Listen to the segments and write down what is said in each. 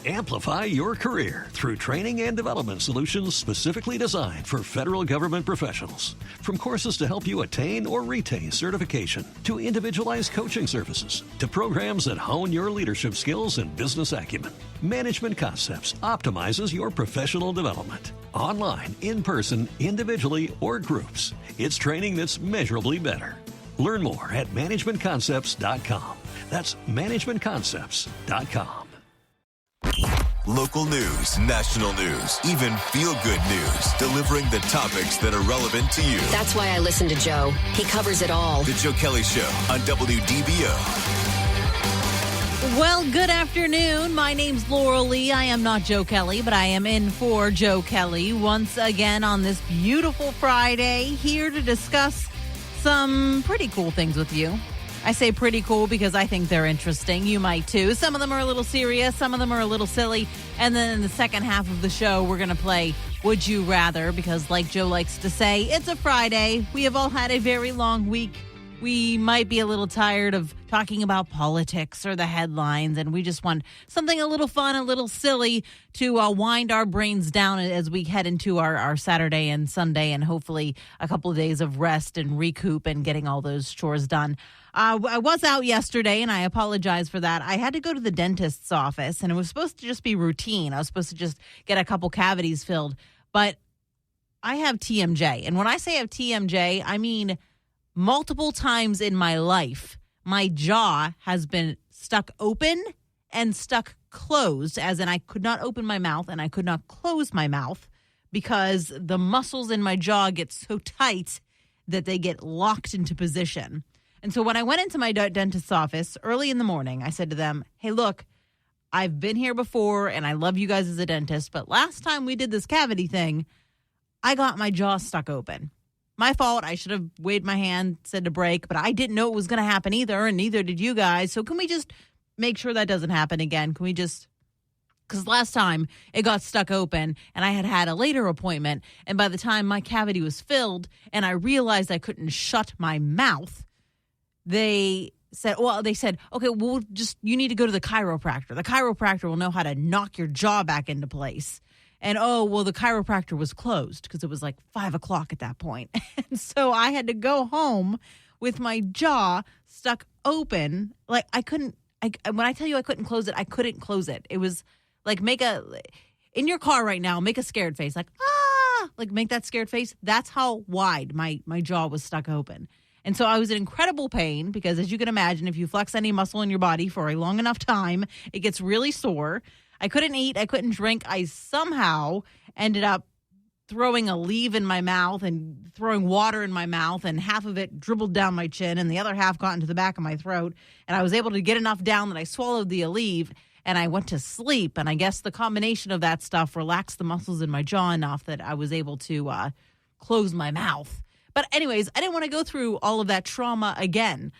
Amplify your career through training and development solutions specifically designed for federal government professionals. From courses to help you attain or retain certification, to individualized coaching services, to programs that hone your leadership skills and business acumen, Management Concepts optimizes your professional development. Online, in person, individually, or groups, it's training that's measurably better. Learn more at managementconcepts.com. That's managementconcepts.com. Local news, national news, even feel-good news, delivering the topics that are relevant to you. That's why I listen to Joe. He covers it all. The Joe Kelley Show on WDBO. Well, good afternoon. My name's Laurel Lee. I am not Joe Kelley, but I am in for Joe Kelley once again on this beautiful Friday, here to discuss some pretty cool things with you. I say pretty cool because I think they're interesting. You might too. Some of them are a little serious. Some of them are a little silly. And then in the second half of the show, we're going to play Would You Rather, because like Joe likes to say, it's a Friday. We have all had a very long week. We might be a little tired of talking about politics or the headlines, and we just want something a little fun, a little silly to wind our brains down as we head into our Saturday and Sunday, and hopefully a couple of days of rest and recoup and getting all those chores done. I was out yesterday, and I apologize for that. I had to go to the dentist's office, and it was supposed to just be routine. I was supposed to just get a couple cavities filled, but I have TMJ, and when I say I have TMJ, I mean multiple times in my life, my jaw has been stuck open and stuck closed, as in I could not open my mouth and I could not close my mouth because the muscles in my jaw get so tight that they get locked into position. And so when I went into my dentist's office early in the morning, I said to them, hey, look, I've been here before and I love you guys as a dentist, but last time we did this cavity thing, I got my jaw stuck open. My fault. I should have waved my hand, said to break, but I didn't know it was going to happen either, and neither did you guys. So can we just make sure that doesn't happen again? Can we just, because last time it got stuck open and I had a later appointment, and by the time my cavity was filled and I realized I couldn't shut my mouth, they said, okay, you need to go to the chiropractor. The chiropractor will know how to knock your jaw back into place. And, the chiropractor was closed because it was like 5 o'clock at that point. And so I had to go home with my jaw stuck open. Like when I tell you I couldn't close it, I couldn't close it. It was like in your car right now, make a scared face. Like make that scared face. That's how wide my jaw was stuck open. And so I was in incredible pain because, as you can imagine, if you flex any muscle in your body for a long enough time, it gets really sore. I couldn't eat. I couldn't drink. I somehow ended up throwing a leaf in my mouth and throwing water in my mouth, and half of it dribbled down my chin and the other half got into the back of my throat. And I was able to get enough down that I swallowed the Aleve and I went to sleep. And I guess the combination of that stuff relaxed the muscles in my jaw enough that I was able to close my mouth. But anyways, I didn't want to go through all of that trauma again.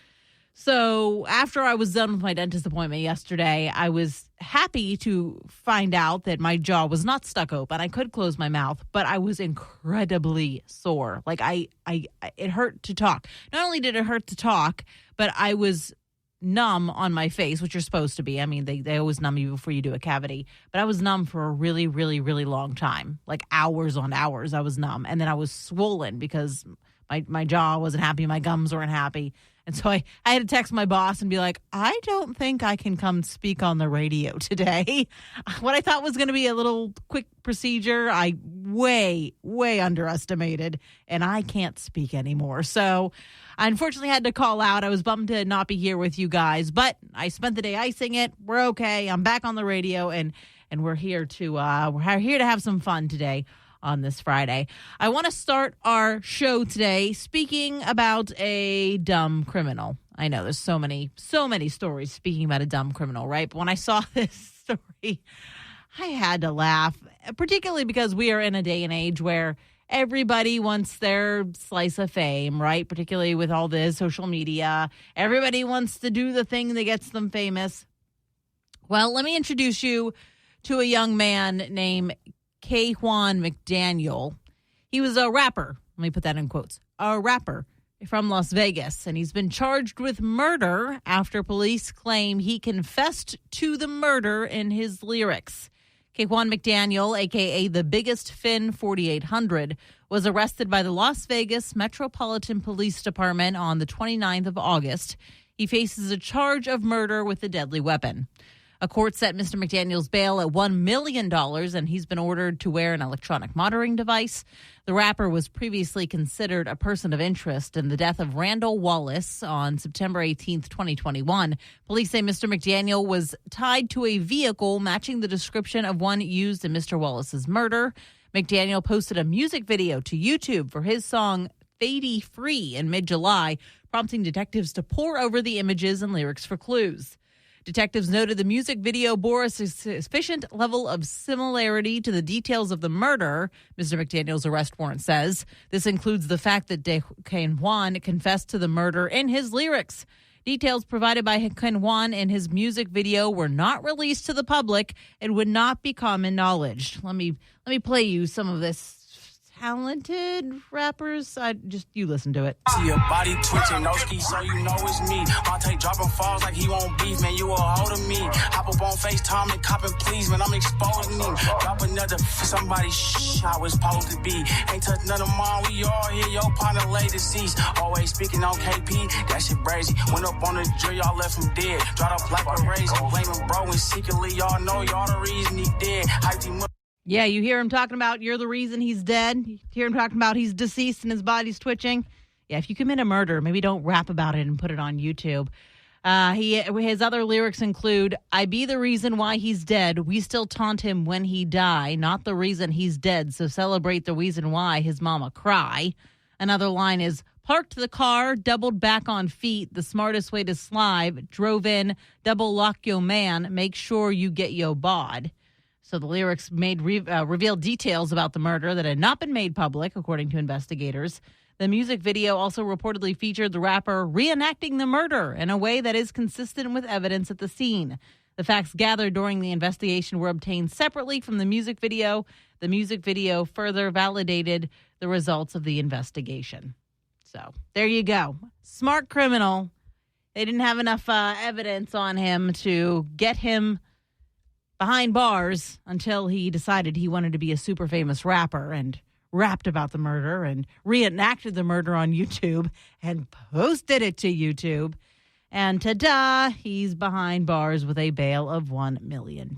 So after I was done with my dentist appointment yesterday, I was happy to find out that my jaw was not stuck open. I could close my mouth, but I was incredibly sore. Like it hurt to talk. Not only did it hurt to talk, but I was numb on my face, which you're supposed to be. I mean, they always numb you before you do a cavity. But I was numb for a really, really, really long time, like hours on hours. I was numb. And then I was swollen because my jaw wasn't happy. My gums weren't happy. And so I had to text my boss and be like, I don't think I can come speak on the radio today. What I thought was going to be a little quick procedure, I way, way underestimated, and I can't speak anymore. So I unfortunately had to call out. I was bummed to not be here with you guys, but I spent the day icing it. We're okay. I'm back on the radio, and we're here to have some fun today on this Friday. I want to start our show today speaking about a dumb criminal. I know there's so many stories speaking about a dumb criminal, right? But when I saw this story, I had to laugh, particularly because we are in a day and age where everybody wants their slice of fame, right? Particularly with all this social media. Everybody wants to do the thing that gets them famous. Well, let me introduce you to a young man named Kayjuan McDaniel. He was a rapper. Let me put that in quotes. A rapper from Las Vegas, and he's been charged with murder after police claim he confessed to the murder in his lyrics. K'Juan McDaniel, a.k.a. the Biggest Fin 4800, was arrested by the Las Vegas Metropolitan Police Department on the 29th of August. He faces a charge of murder with a deadly weapon. A court set Mr. McDaniel's bail at $1 million, and he's been ordered to wear an electronic monitoring device. The rapper was previously considered a person of interest in the death of Randall Wallace on September 18, 2021. Police say Mr. McDaniel was tied to a vehicle matching the description of one used in Mr. Wallace's murder. McDaniel posted a music video to YouTube for his song Fady Free in mid-July, prompting detectives to pore over the images and lyrics for clues. Detectives noted the music video bore a sufficient level of similarity to the details of the murder, Mr. McDaniel's arrest warrant says. This includes the fact that K'Juan confessed to the murder in his lyrics. Details provided by K'Juan in his music video were not released to the public and would not be common knowledge. Let me play you some of this talented rappers. You listen to it. See your body twitching, no ski, so you know it's me. Monte dropping falls like he won't beef, man. You a hold of me. Hop up on FaceTime and copping, please, man. I'm exposing him. Drop another for somebody. Shh, I was supposed to be. Ain't touch none of mine. We all here. Your partner lay deceased. Always speaking on KP. That shit brazy. Went up on the drill, y'all left him dead. Dropped up like a razor. Blaming bro and secretly y'all know y'all the reason he dead. Hyped him up. Yeah, you hear him talking about you're the reason he's dead. You hear him talking about he's deceased and his body's twitching. Yeah, if you commit a murder, maybe don't rap about it and put it on YouTube. His other lyrics include, I be the reason why he's dead. We still taunt him when he die, not the reason he's dead. So celebrate the reason why his mama cry. Another line is, parked the car, doubled back on feet, the smartest way to slide, drove in, double lock yo man, make sure you get yo bod. So the lyrics revealed details about the murder that had not been made public, according to investigators. The music video also reportedly featured the rapper reenacting the murder in a way that is consistent with evidence at the scene. The facts gathered during the investigation were obtained separately from the music video. The music video further validated the results of the investigation. So there you go. Smart criminal. They didn't have enough evidence on him to get him behind bars until he decided he wanted to be a super famous rapper and rapped about the murder and reenacted the murder on YouTube and posted it to YouTube. And ta-da, he's behind bars with a bail of $1 million.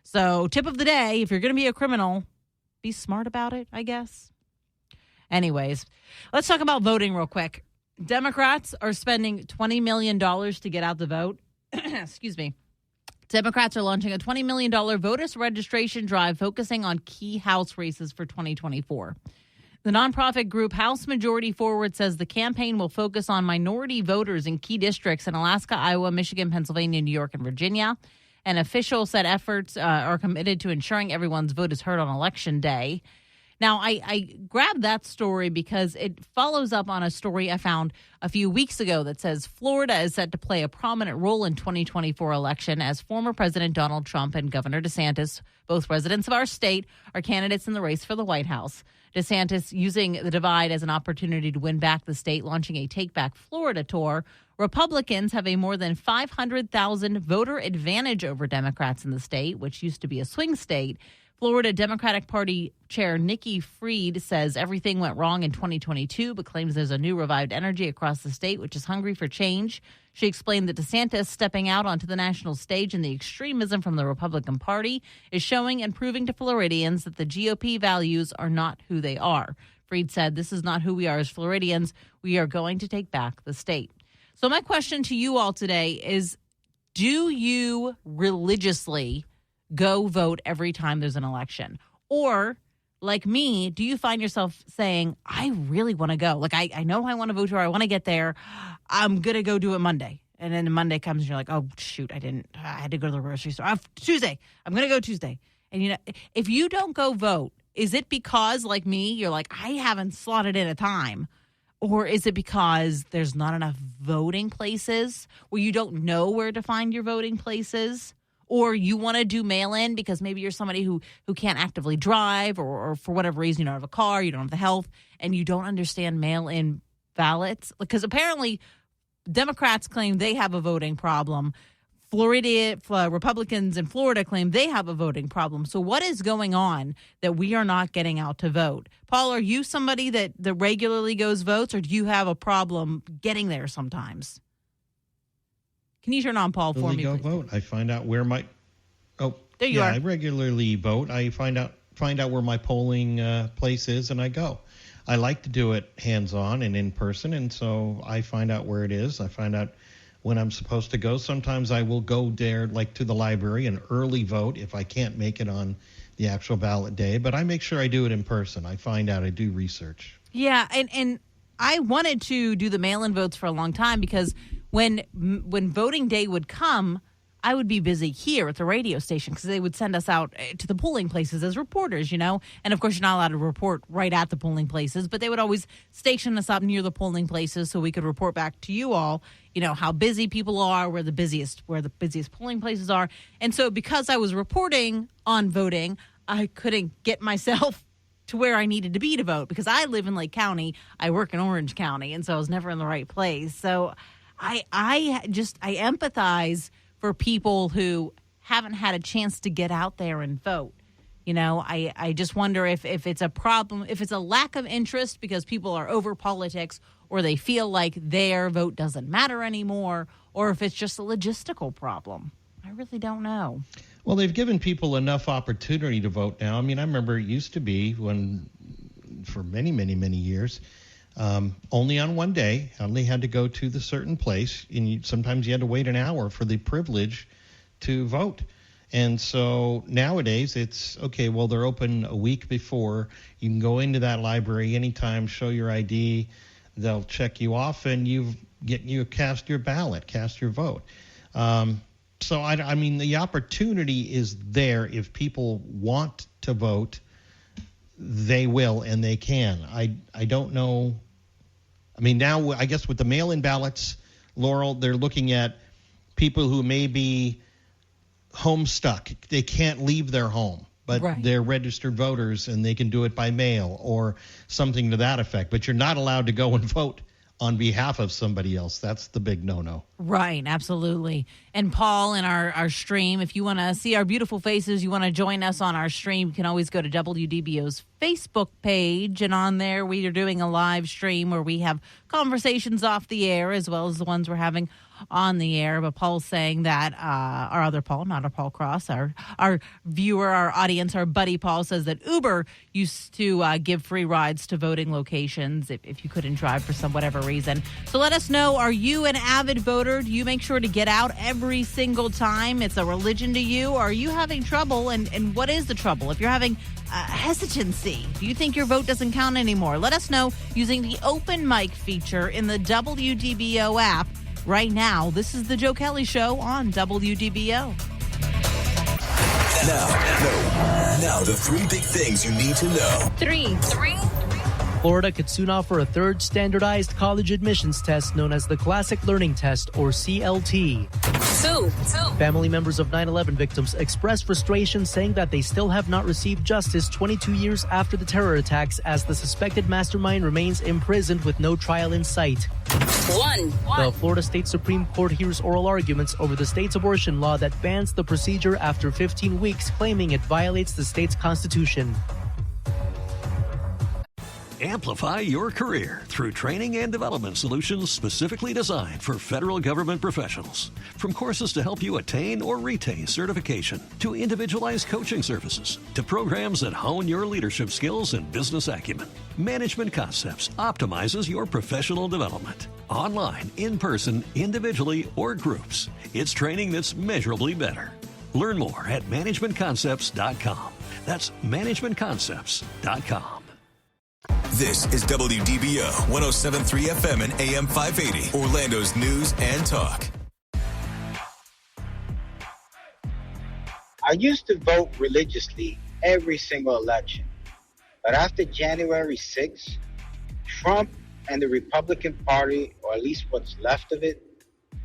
So tip of the day, if you're going to be a criminal, be smart about it, I guess. Anyways, let's talk about voting real quick. Democrats are spending $20 million to get out the vote. Excuse me. Democrats are launching a $20 million voters registration drive focusing on key House races for 2024. The nonprofit group House Majority Forward says the campaign will focus on minority voters in key districts in Alaska, Iowa, Michigan, Pennsylvania, New York, and Virginia. And officials said efforts are committed to ensuring everyone's vote is heard on Election Day. Now, I grabbed that story because it follows up on a story I found a few weeks ago that says Florida is set to play a prominent role in 2024 election as former President Donald Trump and Governor DeSantis, both residents of our state, are candidates in the race for the White House. DeSantis using the divide as an opportunity to win back the state, launching a Take Back Florida tour. Republicans have a more than 500,000 voter advantage over Democrats in the state, which used to be a swing state. Florida Democratic Party Chair Nikki Fried says everything went wrong in 2022, but claims there's a new revived energy across the state, which is hungry for change. She explained that DeSantis stepping out onto the national stage and the extremism from the Republican Party is showing and proving to Floridians that the GOP values are not who they are. Fried said, this is not who we are as Floridians. We are going to take back the state. So my question to you all today is, do you religiously go vote every time there's an election? Or, like me, do you find yourself saying, I really want to go? Like, I know I want to vote or I want to get there. I'm going to go do it Monday. And then Monday comes and you're like, oh, shoot, I had to go to the grocery store. Tuesday, I'm going to go Tuesday. And, you know, if you don't go vote, is it because, like me, you're like, I haven't slotted in a time? Or is it because there's not enough voting places, or you don't know where to find your voting places? Or you want to do mail-in because maybe you're somebody who can't actively drive, or for whatever reason you don't have a car, you don't have the health, and you don't understand mail-in ballots? Because apparently Democrats claim they have a voting problem. Republicans in Florida claim they have a voting problem. So what is going on that we are not getting out to vote? Paul, are you somebody that regularly goes votes, or do you have a problem getting there sometimes? Can you turn on Paul for me, go please? Vote. I find out where my there you are. I regularly vote. I find out where my polling place is, and I go. I like to do it hands-on and in person, and so I find out where it is. I find out when I'm supposed to go. Sometimes I will go there, like to the library, and early vote if I can't make it on the actual ballot day. But I make sure I do it in person. I find out, I do research. Yeah, and I wanted to do the mail-in votes for a long time because when voting day would come, I would be busy here at the radio station because they would send us out to the polling places as reporters, And, of course, you're not allowed to report right at the polling places, but they would always station us up near the polling places so we could report back to you all, how busy people are, where the busiest polling places are. And so because I was reporting on voting, I couldn't get myself to where I needed to be to vote because I live in Lake County. I work in Orange County, and so I was never in the right place. So I empathize for people who haven't had a chance to get out there and vote. I just wonder if it's a problem, if it's a lack of interest because people are over politics or they feel like their vote doesn't matter anymore, or if it's just a logistical problem. I really don't know. Well, they've given people enough opportunity to vote now. I mean, I remember it used to be for many, many, many years, only on one day, only had to go to the certain place, and sometimes you had to wait an hour for the privilege to vote. And so nowadays it's, okay, well, they're open a week before. You can go into that library anytime, show your ID. They'll check you off, and you cast your ballot, cast your vote. So, I mean, the opportunity is there. If people want to vote, they will and they can. I don't know. I mean, now I guess with the mail-in ballots, Laurel, they're looking at people who may be home stuck. They can't leave their home, but right. They're registered voters and they can do it by mail or something to that effect. But you're not allowed to go and vote on behalf of somebody else. That's the big no-no. Right, absolutely. And Paul, in our stream, if you want to see our beautiful faces, you want to join us on our stream, you can always go to WDBO's Facebook page. And on there, we are doing a live stream where we have conversations off the air as well as the ones we're having on the air. But Paul's saying that our other Paul, not our Paul Cross, our viewer, our audience, our buddy Paul says that Uber used to give free rides to voting locations if you couldn't drive for some whatever reason. So let us know, are you an avid voter? Do you make sure to get out every single time? It's a religion to you? Or are you having trouble? And what is the trouble? If you're having hesitancy, do you think your vote doesn't count anymore? Let us know using the open mic feature in the WDBO app. Right now, this is the Joe Kelley Show on WDBO. Now, the three big things you need to know. Three. Florida could soon offer a third standardized college admissions test known as the Classic Learning Test, or CLT. Two. Family members of 9/11 victims expressed frustration, saying that they still have not received justice 22 years after the terror attacks, as the suspected mastermind remains imprisoned with no trial in sight. One. The Florida State Supreme Court hears oral arguments over the state's abortion law that bans the procedure after 15 weeks, claiming it violates the state's constitution. Amplify your career through training and development solutions specifically designed for federal government professionals. From courses to help you attain or retain certification, to individualized coaching services, to programs that hone your leadership skills and business acumen, Management Concepts optimizes your professional development. Online, in person, individually, or groups, it's training that's measurably better. Learn more at managementconcepts.com. That's managementconcepts.com. This is WDBO 107.3 FM and AM 580, Orlando's news and talk. I used to vote religiously every single election. But after January 6th, Trump and the Republican Party, or at least what's left of it,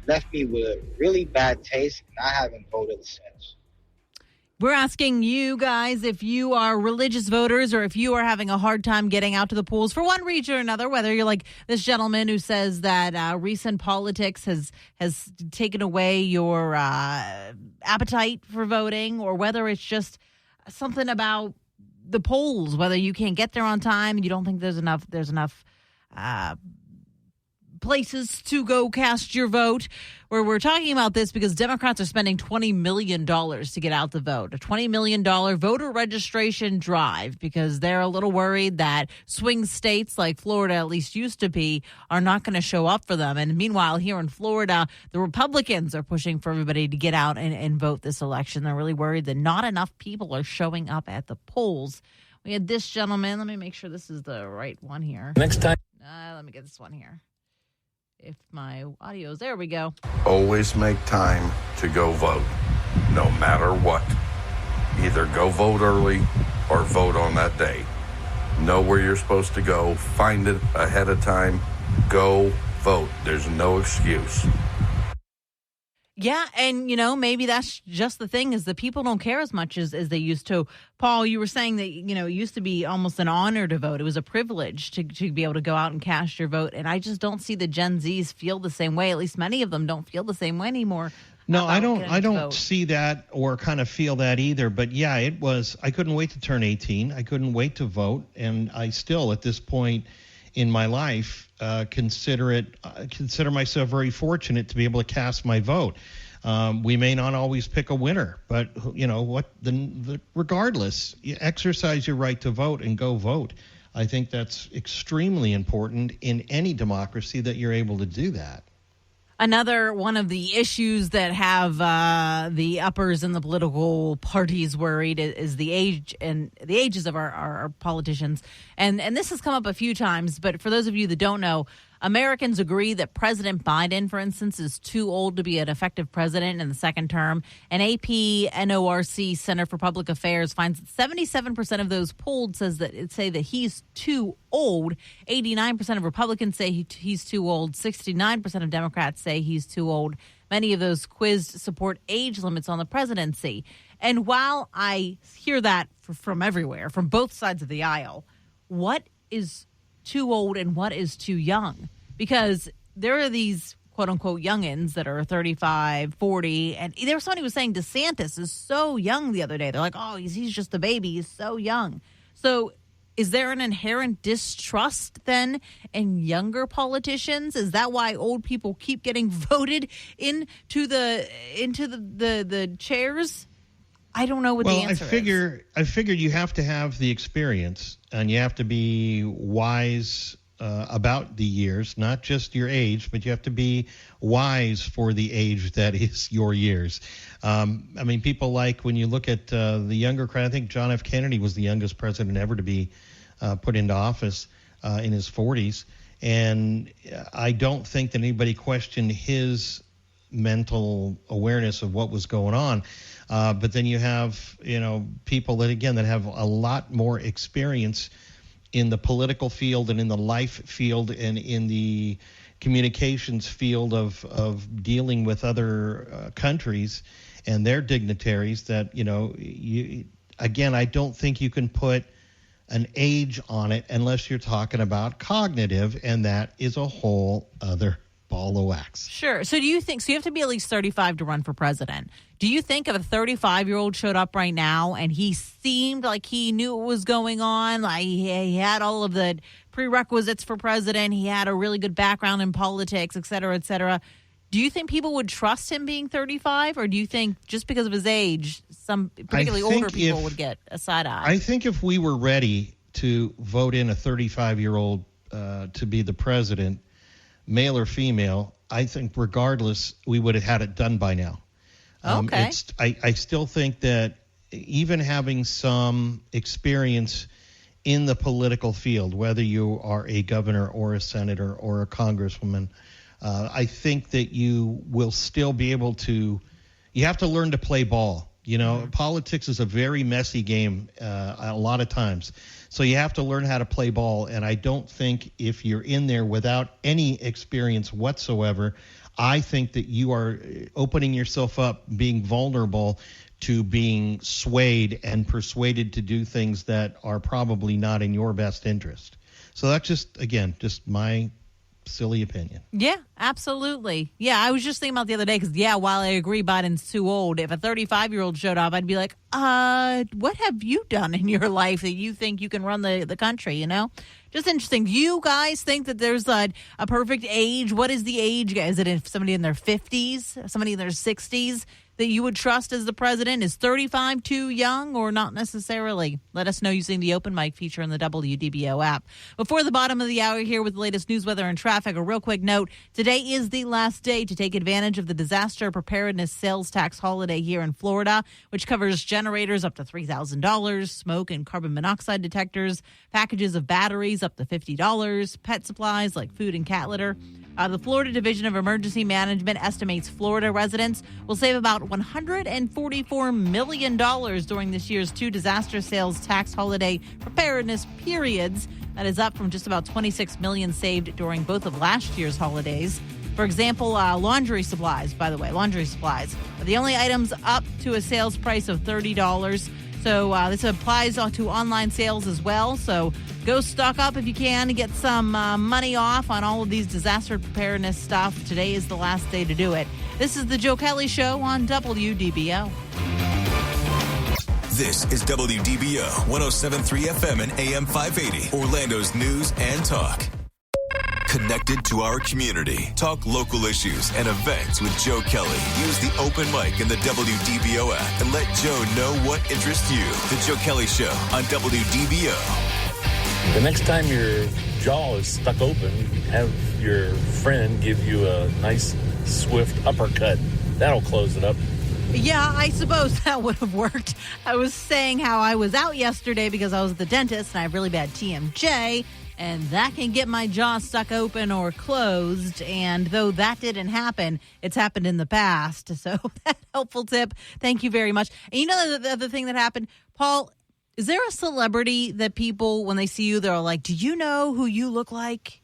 left me with a really bad taste, and I haven't voted since. We're asking you guys if you are religious voters or if you are having a hard time getting out to the polls for one reason or another, whether you're like this gentleman who says that recent politics has taken away your appetite for voting, or whether it's just something about the polls, whether you can't get there on time and you don't think there's enough places to go cast your vote. Where we're talking about this because Democrats are spending $20 million to get out the vote, a $20 million voter registration drive, because they're a little worried that swing states like Florida, at least used to be, are not going to show up for them. And meanwhile, here in Florida, the Republicans are pushing for everybody to get out and vote this election. They're really worried that not enough people are showing up at the polls. We had this gentleman. Let me make sure this is the right one here. Next time. Let me get this one here. If my audio's there, we go. Always make time to go vote, no matter what. Either go vote early or vote on that day. Know where you're supposed to go. Find it ahead of time. Go vote. There's no excuse. Yeah, and, maybe that's just the thing, is that people don't care as much as they used to. Paul, you were saying that, it used to be almost an honor to vote. It was a privilege to be able to go out and cast your vote. And I just don't see the Gen Zs feel the same way. At least many of them don't feel the same way anymore. No, I don't see that or kind of feel that either. But yeah, I couldn't wait to turn 18. I couldn't wait to vote. And I still, at this point in my life, consider myself very fortunate to be able to cast my vote. We may not always pick a winner, but regardless, you exercise your right to vote and go vote. I think that's extremely important in any democracy, that you're able to do that. Another one of the issues that have the uppers in the political parties worried is the age and the ages of our politicians. And this has come up a few times, but for those of you that don't know, Americans agree that President Biden, for instance, is too old to be an effective president in the second term. And AP-NORC Center for Public Affairs finds that 77% of those polled say that he's too old. 89% of Republicans say he's too old. 69% of Democrats say he's too old. Many of those quizzed support age limits on the presidency. And while I hear that from everywhere, from both sides of the aisle, what is too old and what is too young? Because there are these quote-unquote youngins that are 35, 40, and there was somebody who was saying DeSantis is so young the other day. They're like, oh, he's just a baby. He's so young. So is there an inherent distrust then in younger politicians? Is that why old people keep getting voted into the chairs? I don't know what the answer is. I figure you have to have the experience, and you have to be wise about the years, not just your age, but you have to be wise for the age that is your years. People like, when you look at the younger crowd, I think John F. Kennedy was the youngest president ever to be put into office in his 40s. And I don't think that anybody questioned his mental awareness of what was going on. But then you have, people that have a lot more experience in the political field and in the life field and in the communications field of dealing with other countries and their dignitaries that, I don't think you can put an age on it unless you're talking about cognitive, and that is a whole other ball of wax. Sure. So do you think, so you have to be at least 35 to run for president. Do you think if a 35-year-old showed up right now and he seemed like he knew what was going on, like he had all of the prerequisites for president, he had a really good background in politics, et cetera, do you think people would trust him being 35? Or do you think just because of his age, some particularly older people would get a side eye? I think if we were ready to vote in a 35-year-old to be the president, male or female, I think regardless, we would have had it done by now. Okay. I still think that even having some experience in the political field, whether you are a governor or a senator or a congresswoman, I think that you will still be able to – you have to learn to play ball. Politics is a very messy game a lot of times. So you have to learn how to play ball, and I don't think if you're in there without any experience whatsoever, I think that you are opening yourself up, being vulnerable to being swayed and persuaded to do things that are probably not in your best interest. So that's just my silly opinion. Yeah, absolutely. Yeah, I was just thinking about the other day because, while I agree Biden's too old, if a 35-year-old showed up, I'd be like, what have you done in your life that you think you can run the country, you know? Just interesting. Do you guys think that there's a perfect age? What is the age? Is it somebody in their 50s, somebody in their 60s that you would trust as the president? Is 35 too young or not necessarily? Let us know using the open mic feature in the WDBO app. Before the bottom of the hour here with the latest news, weather, and traffic, a real quick note. Today is the last day to take advantage of the disaster preparedness sales tax holiday here in Florida, which covers generators up to $3,000, smoke and carbon monoxide detectors, packages of batteries up to $50, pet supplies like food and cat litter. The Florida Division of Emergency Management estimates Florida residents will save about $144 million during this year's 2 disaster sales tax holiday preparedness periods. That is up from just about $26 million saved during both of last year's holidays. For example, laundry supplies, are the only items up to a sales price of $30. So this applies to online sales as well. So go stock up if you can to get some money off on all of these disaster preparedness stuff. Today is the last day to do it. This is the Joe Kelley Show on WDBO. This is WDBO 107.3 FM and AM 580, Orlando's news and talk. Connected to our community. Talk local issues and events with Joe Kelley. Use the open mic in the WDBO app and let Joe know what interests you. The Joe Kelley Show on WDBO. The next time your jaw is stuck open, have your friend give you a nice, swift uppercut. That'll close it up. Yeah, I suppose that would have worked. I was saying how I was out yesterday because I was at the dentist and I have really bad TMJ. And that can get my jaw stuck open or closed. And though that didn't happen, it's happened in the past. So that helpful tip. Thank you very much. And you know the other thing that happened? Paul, is there a celebrity that people, when they see you, they're like, do you know who you look like?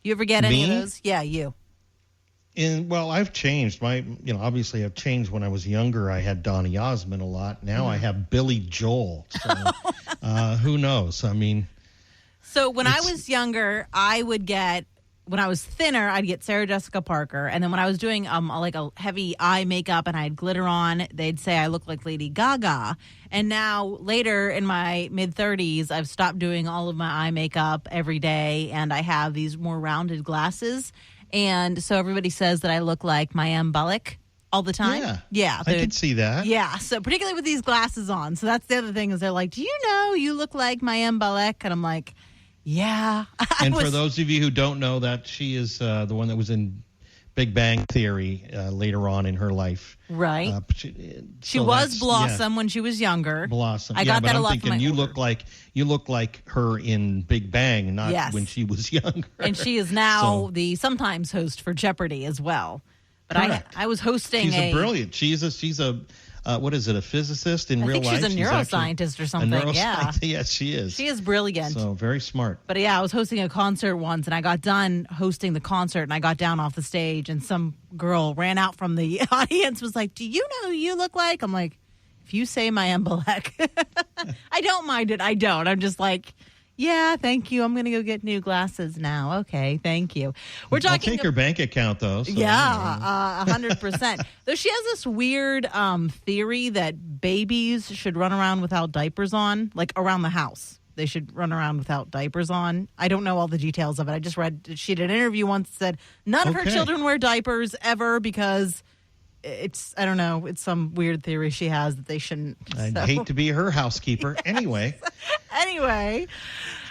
You ever get any of those? Yeah, you. Well, I've changed. Obviously I've changed. When I was younger, I had Donny Osmond a lot. Now I have Billy Joel. So who knows? I mean... So when I was younger, when I was thinner, I'd get Sarah Jessica Parker. And then when I was doing like a heavy eye makeup and I had glitter on, they'd say I look like Lady Gaga. And now later in my mid-30s, I've stopped doing all of my eye makeup every day. And I have these more rounded glasses. And so everybody says that I look like Mayim Bialik all the time. Yeah. I can see that. Yeah. So particularly with these glasses on. So that's the other thing is they're like, do you know you look like Mayim Bialik? And I'm like... Yeah. And for those of you who don't know that, she is the one that was in Big Bang Theory later on in her life. Right. She was Blossom when she was younger. Blossom. I got that a lot from my you look like her in Big Bang, not when she was younger. And she is now the sometimes host for Jeopardy as well. But I was hosting She's brilliant. She's a what is it, a physicist in real life? I think she's a neuroscientist or something, yeah. Yes, she is. She is brilliant. So very smart. But yeah, I was hosting a concert once, and I got done hosting the concert, and I got down off the stage, and some girl ran out from the audience, was like, do you know who you look like? I'm like, if you say Mayim Bialik. I don't mind it. I don't. I'm just like... Yeah, thank you. I'm going to go get new glasses now. Okay, thank you. I'll take her bank account, though. So, 100%. Though she has this weird theory that babies should run around without diapers on, like around the house. They should run around without diapers on. I don't know all the details of it. I just read she did an interview once that said none of her children wear diapers ever because... I don't know, it's some weird theory she has that they shouldn't. I'd hate to be her housekeeper. Anyway,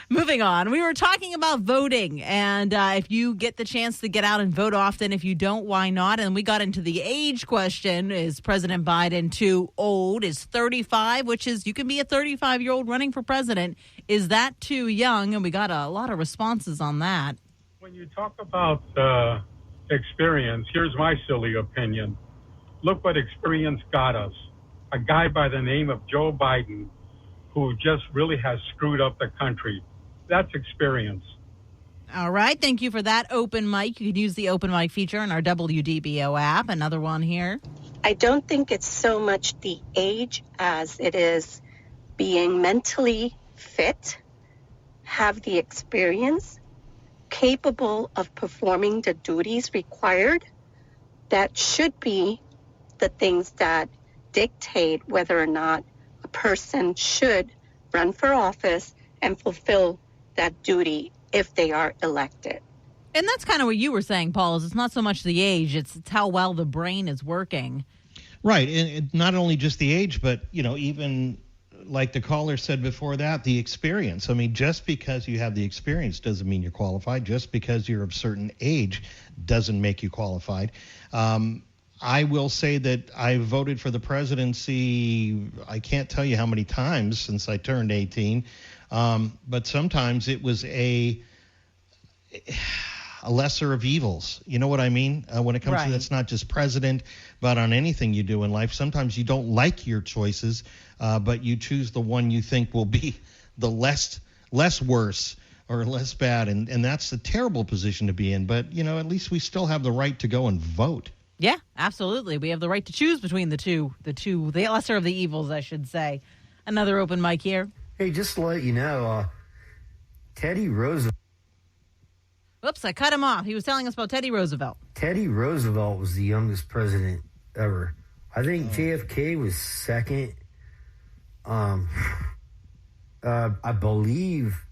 moving on. We were talking about voting, and if you get the chance to get out and vote often, if you don't, why not? And we got into the age question. Is President Biden too old? Is 35, which is you can be a 35-year-old running for president. Is that too young? And we got a lot of responses on that. When you talk about experience, here's my silly opinion. Look what experience got us. A guy by the name of Joe Biden who just really has screwed up the country. That's experience. All right. Thank you for that open mic. You can use the open mic feature in our WDBO app. Another one here. I don't think it's so much the age as it is being mentally fit, have the experience, capable of performing the duties required. That should be the things that dictate whether or not a person should run for office and fulfill that duty if they are elected. And that's kind of what you were saying, Paul, is it's not so much the age, it's how well the brain is working. Right. And not only just the age, but, even like the caller said before that, the experience. I mean, just because you have the experience doesn't mean you're qualified. Just because you're of certain age doesn't make you qualified. I will say that I voted for the presidency, I can't tell you how many times since I turned 18, but sometimes it was a lesser of evils. You know what I mean? When it comes to that's not just president, but on anything you do in life. Sometimes you don't like your choices, but you choose the one you think will be the less worse or less bad, and that's a terrible position to be in. But, at least we still have the right to go and vote. Yeah, absolutely. We have the right to choose between the lesser of the evils, I should say. Another open mic here. Hey, just to let you know, Teddy Roosevelt. Whoops, I cut him off. He was telling us about Teddy Roosevelt. Teddy Roosevelt was the youngest president ever. I think JFK was second. I believe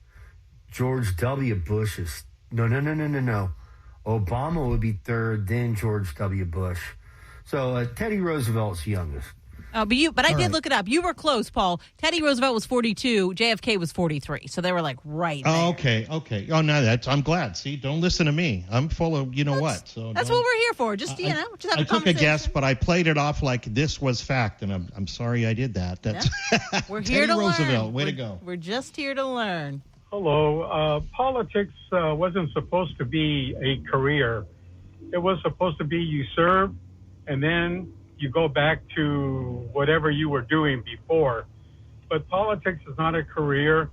George W. Bush is... No. Obama would be third, then George W. Bush. So Teddy Roosevelt's youngest. Oh, but I did look it up. You were close, Paul. Teddy Roosevelt was 42. JFK was 43. So they were like right there. Oh, okay. Oh, no, I'm glad. See, don't listen to me. I'm full of what. So that's what we're here for. Just just have I took a guess, but I played it off like this was fact, and I'm sorry I did that. That's we're here to Roosevelt. Learn. Way to go. We're just here to learn. Hello. Politics wasn't supposed to be a career. It was supposed to be you serve, and then you go back to whatever you were doing before. But politics is not a career,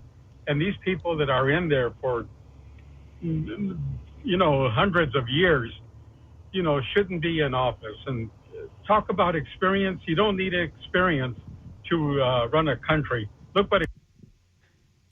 and these people that are in there for, hundreds of years, shouldn't be in office. And talk about experience. You don't need experience to run a country. Look what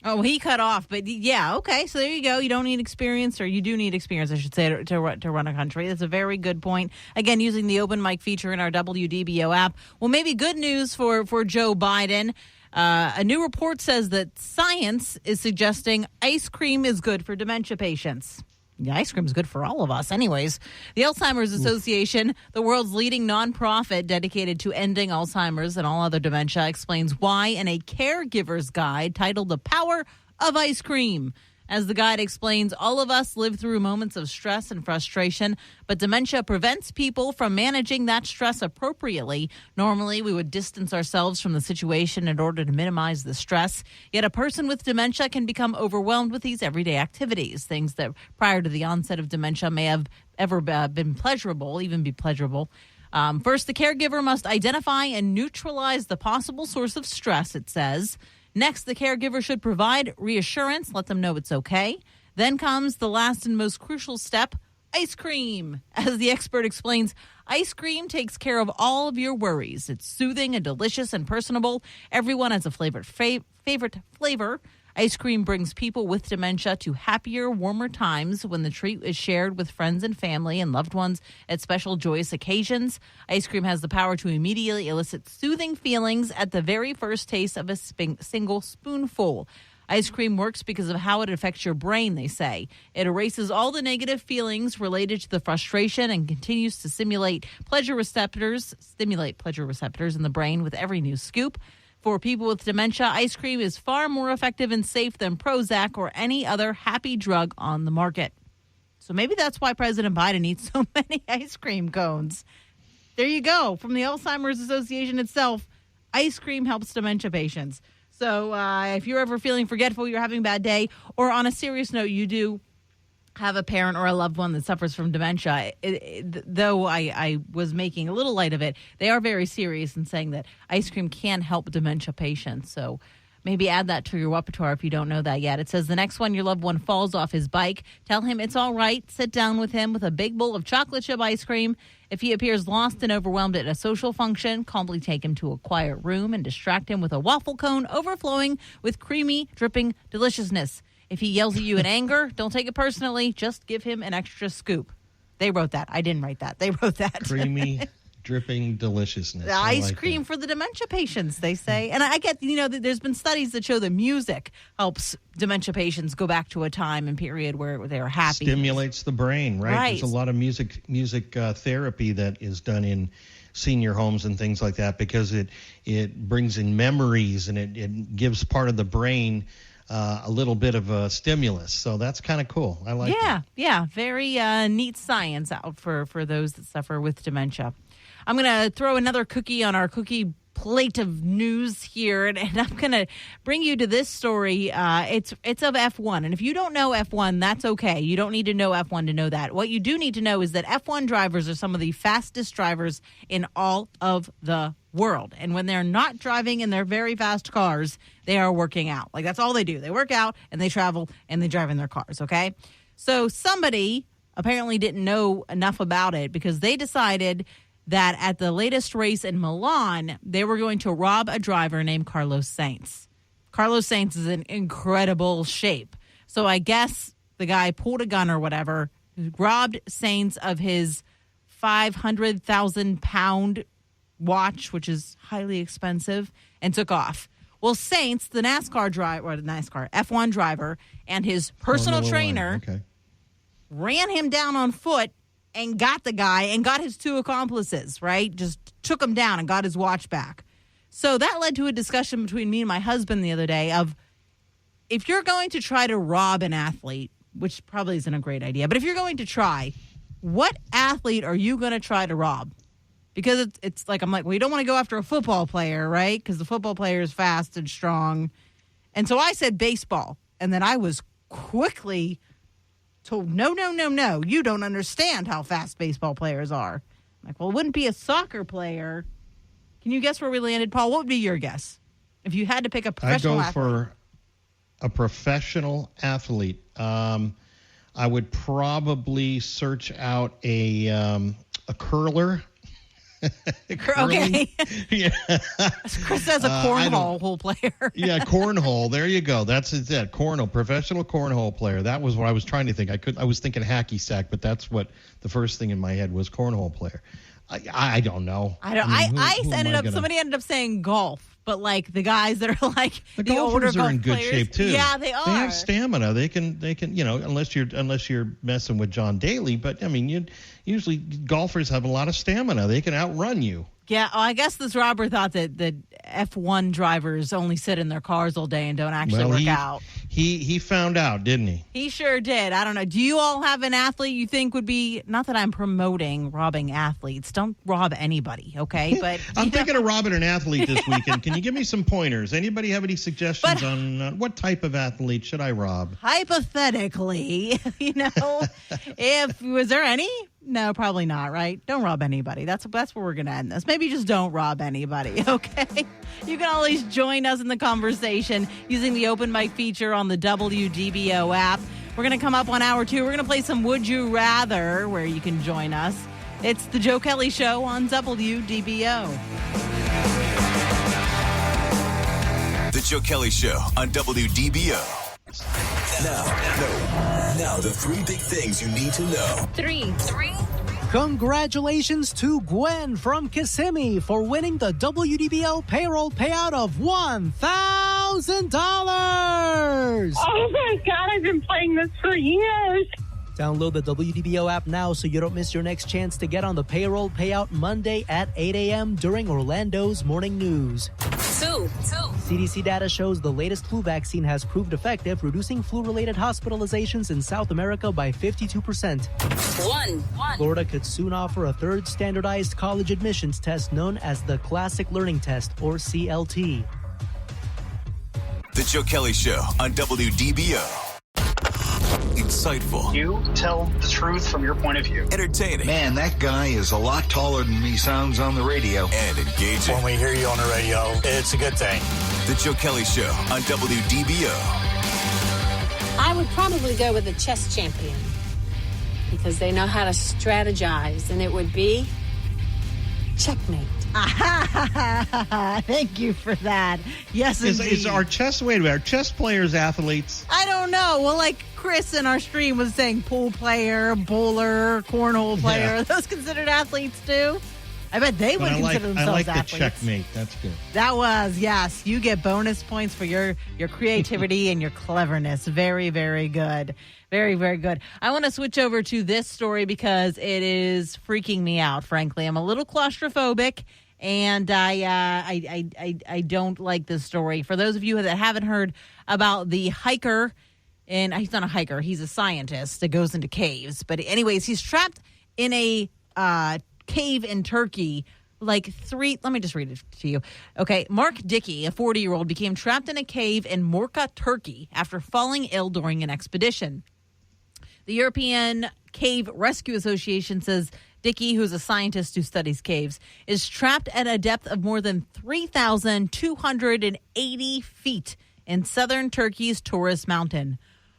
Oh, he cut off, but yeah, okay. So there you go. You don't need experience, or you do need experience, I should say, to run a country. That's a very good point. Again, using the open mic feature in our WDBO app. Well, maybe good news for Joe Biden. A new report says that science is suggesting ice cream is good for dementia patients. Yeah, ice cream is good for all of us anyways. The Alzheimer's Association, the world's leading nonprofit dedicated to ending Alzheimer's and all other dementia, explains why in a caregiver's guide titled The Power of Ice Cream. As the guide explains, all of us live through moments of stress and frustration, but dementia prevents people from managing that stress appropriately. Normally, we would distance ourselves from the situation in order to minimize the stress. Yet a person with dementia can become overwhelmed with these everyday activities, things that prior to the onset of dementia may have ever been pleasurable, even be pleasurable. First, the caregiver must identify and neutralize the possible source of stress, it says. Next, the caregiver should provide reassurance, let them know it's okay. Then comes the last and most crucial step, ice cream. As the expert explains, ice cream takes care of all of your worries. It's soothing and delicious and personable. Everyone has a favorite flavor. Ice cream brings people with dementia to happier, warmer times when the treat is shared with friends and family and loved ones at special joyous occasions. Ice cream has the power to immediately elicit soothing feelings at the very first taste of a single spoonful. Ice cream works because of how it affects your brain, they say. It erases all the negative feelings related to the frustration and continues to stimulate pleasure receptors in the brain with every new scoop. For people with dementia, ice cream is far more effective and safe than Prozac or any other happy drug on the market. So maybe that's why President Biden eats so many ice cream cones. There you go. From the Alzheimer's Association itself, ice cream helps dementia patients. So if you're ever feeling forgetful, you're having a bad day, or on a serious note, you do have a parent or a loved one that suffers from dementia, though I was making a little light of it, they are very serious in saying that ice cream can help dementia patients. So Maybe add that to your repertoire if you don't know that yet. It says the next one, your loved one falls off his bike. Tell him it's all right. Sit down with him with a big bowl of chocolate chip ice cream. If he appears lost and overwhelmed at a social function, calmly take him to a quiet room and distract him with a waffle cone overflowing with creamy, dripping deliciousness. If he yells at you in anger, don't take it personally. Just give him an extra scoop. They wrote that. I didn't write that. They wrote that. Creamy, dripping deliciousness. The ice cream for the dementia patients, they say. And I get, there's been studies that show that music helps dementia patients go back to a time and period where they were happy. Stimulates the brain, right? There's a lot of music therapy that is done in senior homes and things like that because it brings in memories and it gives part of the brain a little bit of a stimulus. So that's kind of cool. I like that. Yeah. Very neat science out for those that suffer with dementia. I'm going to throw another cookie on our cookie plate of news here, and I'm going to bring you to this story. It's of F1, and if you don't know F1, that's okay. You don't need to know F1 to know that. What you do need to know is that F1 drivers are some of the fastest drivers in all of the world, and when they're not driving in their very fast cars, they are working out. Like, that's all they do. They work out, and they travel, and they drive in their cars, okay? So somebody apparently didn't know enough about it because they decided that at the latest race in Milan, they were going to rob a driver named Carlos Sainz. Carlos Sainz is in incredible shape. So I guess the guy pulled a gun or whatever, robbed Sainz of his 500,000-pound watch, which is highly expensive, and took off. Well, Sainz, the F1 driver, and his personal trainer ran him down on foot and got the guy and got his two accomplices, right? Just took him down and got his watch back. So that led to a discussion between me and my husband the other day of, if you're going to try to rob an athlete, which probably isn't a great idea, but if you're going to try, what athlete are you going to try to rob? Because it's like, I'm like, well, you don't want to go after a football player, right? Because the football player is fast and strong. And so I said baseball. And then I was quickly told, no, you don't understand how fast baseball players are. I'm like, well, it wouldn't be a soccer player. Can you guess where we landed, Paul? What would be your guess? If you had to pick a professional athlete. I'd go for a professional athlete. I would probably search out a curler. Okay. Yeah. Chris says a cornhole player. Yeah, cornhole. There you go. That's it. Cornhole, professional cornhole player. That was what I was trying to think. I was thinking hacky sack, but that's what the first thing in my head was, cornhole player. I don't know. Somebody ended up saying golf. But like the guys that are like the golfers are in good shape too. Yeah, they are. They have stamina. They can unless you're messing with John Daly. But I mean, usually golfers have a lot of stamina. They can outrun you. Yeah, I guess this robber thought that F1 drivers only sit in their cars all day and don't actually work out. He found out, didn't he? He sure did. I don't know. Do you all have an athlete you think would be, not that I'm promoting robbing athletes. Don't rob anybody, okay? But I'm thinking of robbing an athlete this weekend. Can you give me some pointers? Anybody have any suggestions on what type of athlete should I rob? Hypothetically, was there any? No, probably not, right? Don't rob anybody. That's where we're going to end this. Maybe just don't rob anybody, okay? You can always join us in the conversation using the open mic feature on the WDBO app. We're going to come up on hour 2. We're going to play some Would You Rather, where you can join us. It's the Joe Kelley Show on WDBO. The Joe Kelley Show on WDBO. Now, the 3 big things you need to know. 3. Congratulations to Gwen from Kissimmee for winning the WDBO payroll payout of $1,000. Oh my God, I've been playing this for years. Download the WDBO app now so you don't miss your next chance to get on the payroll payout Monday at 8 a.m. during Orlando's morning news. 2. CDC data shows the latest flu vaccine has proved effective, reducing flu-related hospitalizations in South America by 52%. 1. Florida could soon offer a third standardized college admissions test known as the Classic Learning Test, or CLT. The Joe Kelley Show on WDBO. Insightful. You tell the truth from your point of view. Entertaining. Man, that guy is a lot taller than he sounds on the radio. And engaging. When we hear you on the radio, it's a good thing. The Joe Kelley Show on WDBO. I would probably go with a chess champion because they know how to strategize, and it would be checkmate. Thank you for that. Yes, indeed. Is our chess, wait a minute, are chess players athletes? I don't know. Well, like Chris in our stream was saying pool player, bowler, cornhole player. Yeah. Are those considered athletes too? I bet they would consider themselves I like athletes. the checkmate. That's good. That was, yes. You get bonus points for your creativity and your cleverness. Very, very good. Very, very good. I want to switch over to this story because it is freaking me out, frankly. I'm a little claustrophobic, and I don't like this story. For those of you that haven't heard about the hiker, and he's not a hiker, he's a scientist that goes into caves. But anyways, he's trapped in a cave in Turkey. Let me just read it to you. Okay, Mark Dickey, a 40-year-old, became trapped in a cave in Morka, Turkey after falling ill during an expedition. The European Cave Rescue Association says Dickey, who's a scientist who studies caves, is trapped at a depth of more than 3,280 feet in southern Turkey's Taurus Mountain.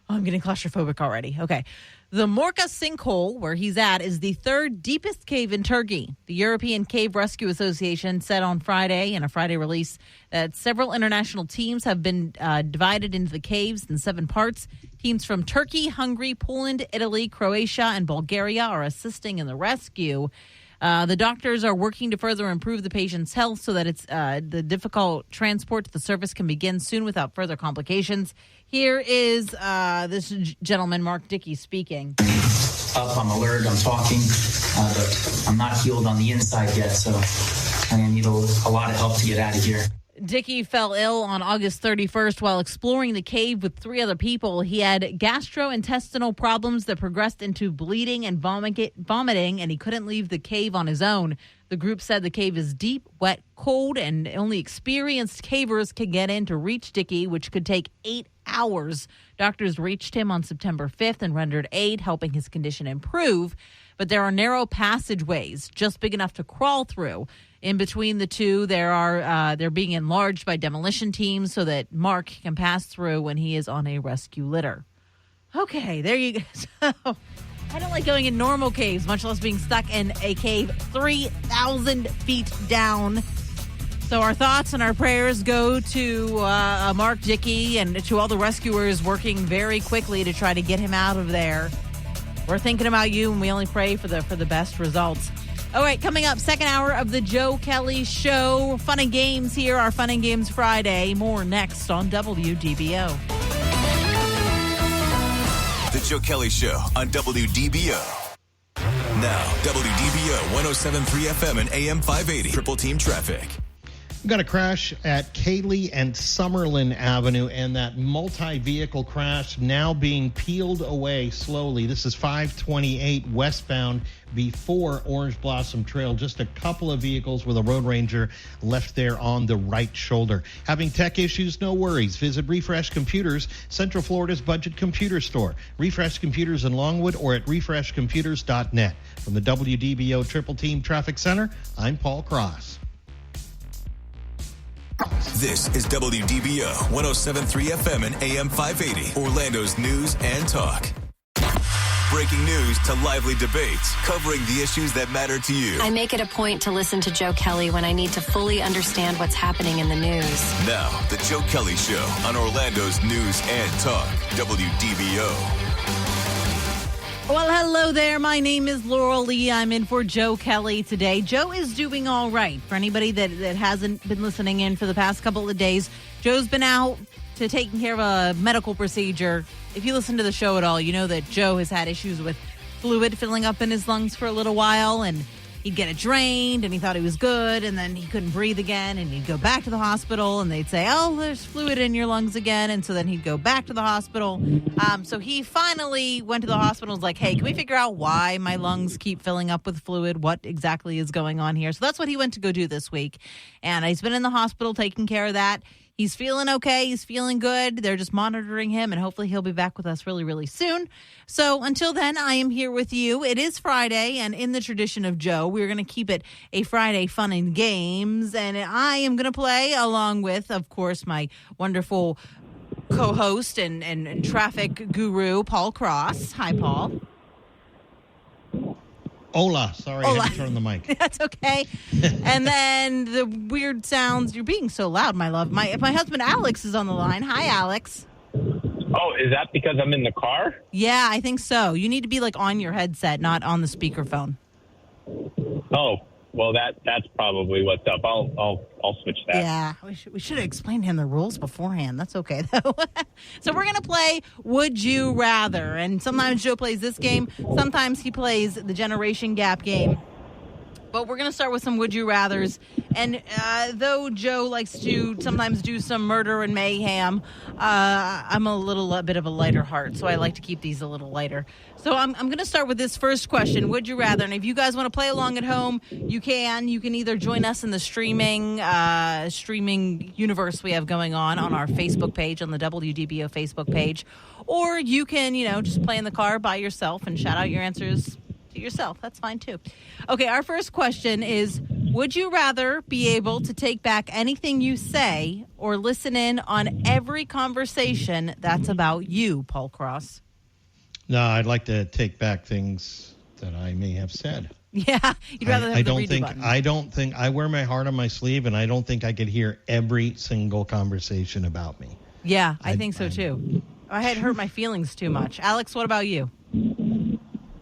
Oh, I'm getting claustrophobic already. Okay. The Morka sinkhole, where he's at, is the third deepest cave in Turkey. The European Cave Rescue Association said on Friday, in a Friday release, that several international teams have been divided into the caves in 7 parts. Teams from Turkey, Hungary, Poland, Italy, Croatia, and Bulgaria are assisting in the rescue. The doctors are working to further improve the patient's health so that the difficult transport to the surface can begin soon without further complications. Here is this gentleman, Mark Dickey, speaking. Up, I'm alert, I'm talking, but I'm not healed on the inside yet, so I need a lot of help to get out of here. Dickey fell ill on August 31st while exploring the cave with 3 other people. He had gastrointestinal problems that progressed into bleeding and vomiting, and he couldn't leave the cave on his own. The group said the cave is deep, wet, cold, and only experienced cavers can get in to reach Dickey, which could take 8 hours. Doctors reached him on September 5th and rendered aid, helping his condition improve. But there are narrow passageways just big enough to crawl through. In between the two, they're being enlarged by demolition teams so that Mark can pass through when he is on a rescue litter. Okay, there you go. So, I don't like going in normal caves, much less being stuck in a cave 3,000 feet down. So our thoughts and our prayers go to Mark Dickey and to all the rescuers working very quickly to try to get him out of there. We're thinking about you, and we only pray for the best results. All right, coming up, second hour of the Joe Kelley Show. Fun and games here, our Fun and Games Friday. More next on WDBO. The Joe Kelley Show on WDBO. Now, WDBO 107.3 FM and AM 580. Triple Team Traffic. We've got a crash at Kelley and Summerlin Avenue, and that multi-vehicle crash now being peeled away slowly. This is 528 westbound before Orange Blossom Trail. Just a couple of vehicles with a road ranger left there on the right shoulder. Having tech issues? No worries. Visit Refresh Computers, Central Florida's budget computer store. Refresh Computers in Longwood or at refreshcomputers.net. From the WDBO Triple Team Traffic Center, I'm Paul Cross. This is WDBO 107.3 FM and AM 580, Orlando's news and talk. Breaking news to lively debates, covering the issues that matter to you. I make it a point to listen to Joe Kelley when I need to fully understand what's happening in the news. Now, the Joe Kelley Show on Orlando's news and talk, WDBO. Well, hello there. My name is Laurel Lee. I'm in for Joe Kelley today. Joe is doing all right. For anybody that hasn't been listening in for the past couple of days, Joe's been out to taking care of a medical procedure. If you listen to the show at all, you know that Joe has had issues with fluid filling up in his lungs for a little while, and he'd get it drained, and he thought he was good, and then he couldn't breathe again, and he'd go back to the hospital, and they'd say, oh, there's fluid in your lungs again, and so then he'd go back to the hospital. So he finally went to the hospital and was like, hey, can we figure out why my lungs keep filling up with fluid? What exactly is going on here? So that's what he went to go do this week, and he's been in the hospital taking care of that. He's feeling okay. He's feeling good. They're just monitoring him, and hopefully he'll be back with us really, really soon. So until then, I am here with you. It is Friday, and in the tradition of Joe, we're going to keep it a Friday fun and games. And I am going to play along with, of course, my wonderful co-host and traffic guru, Paul Cross. Hi, Paul. Hola. Sorry, I had to turn the mic. That's okay. And then the weird sounds. You're being so loud, my love. My husband, Alex, is on the line. Hi, Alex. Oh, is that because I'm in the car? Yeah, I think so. You need to be like on your headset, not on the speakerphone. Oh, well, that's probably what's up. I'll switch that. Yeah, we should have explained him the rules beforehand. That's okay, though. So we're going to play Would You Rather. And sometimes Joe plays this game. Sometimes he plays the Generation Gap game. But we're going to start with some Would You Rathers. And though Joe likes to sometimes do some murder and mayhem, I'm a bit of a lighter heart, so I like to keep these a little lighter. So I'm going to start with this first question, Would You Rather? And if you guys want to play along at home, you can. You can either join us in the streaming universe we have going on our Facebook page, on the WDBO Facebook page, or you can, just play in the car by yourself and shout out your answers to yourself. That's fine too. Okay, our first question is, would you rather be able to take back anything you say or listen in on every conversation that's about you, Paul Cross? No, I'd like to take back things that I may have said. Yeah, you'd rather have the redo button. I don't think I wear my heart on my sleeve, and I don't think I could hear every single conversation about me. Yeah, I think so too. I had hurt my feelings too much. Alex, what about you?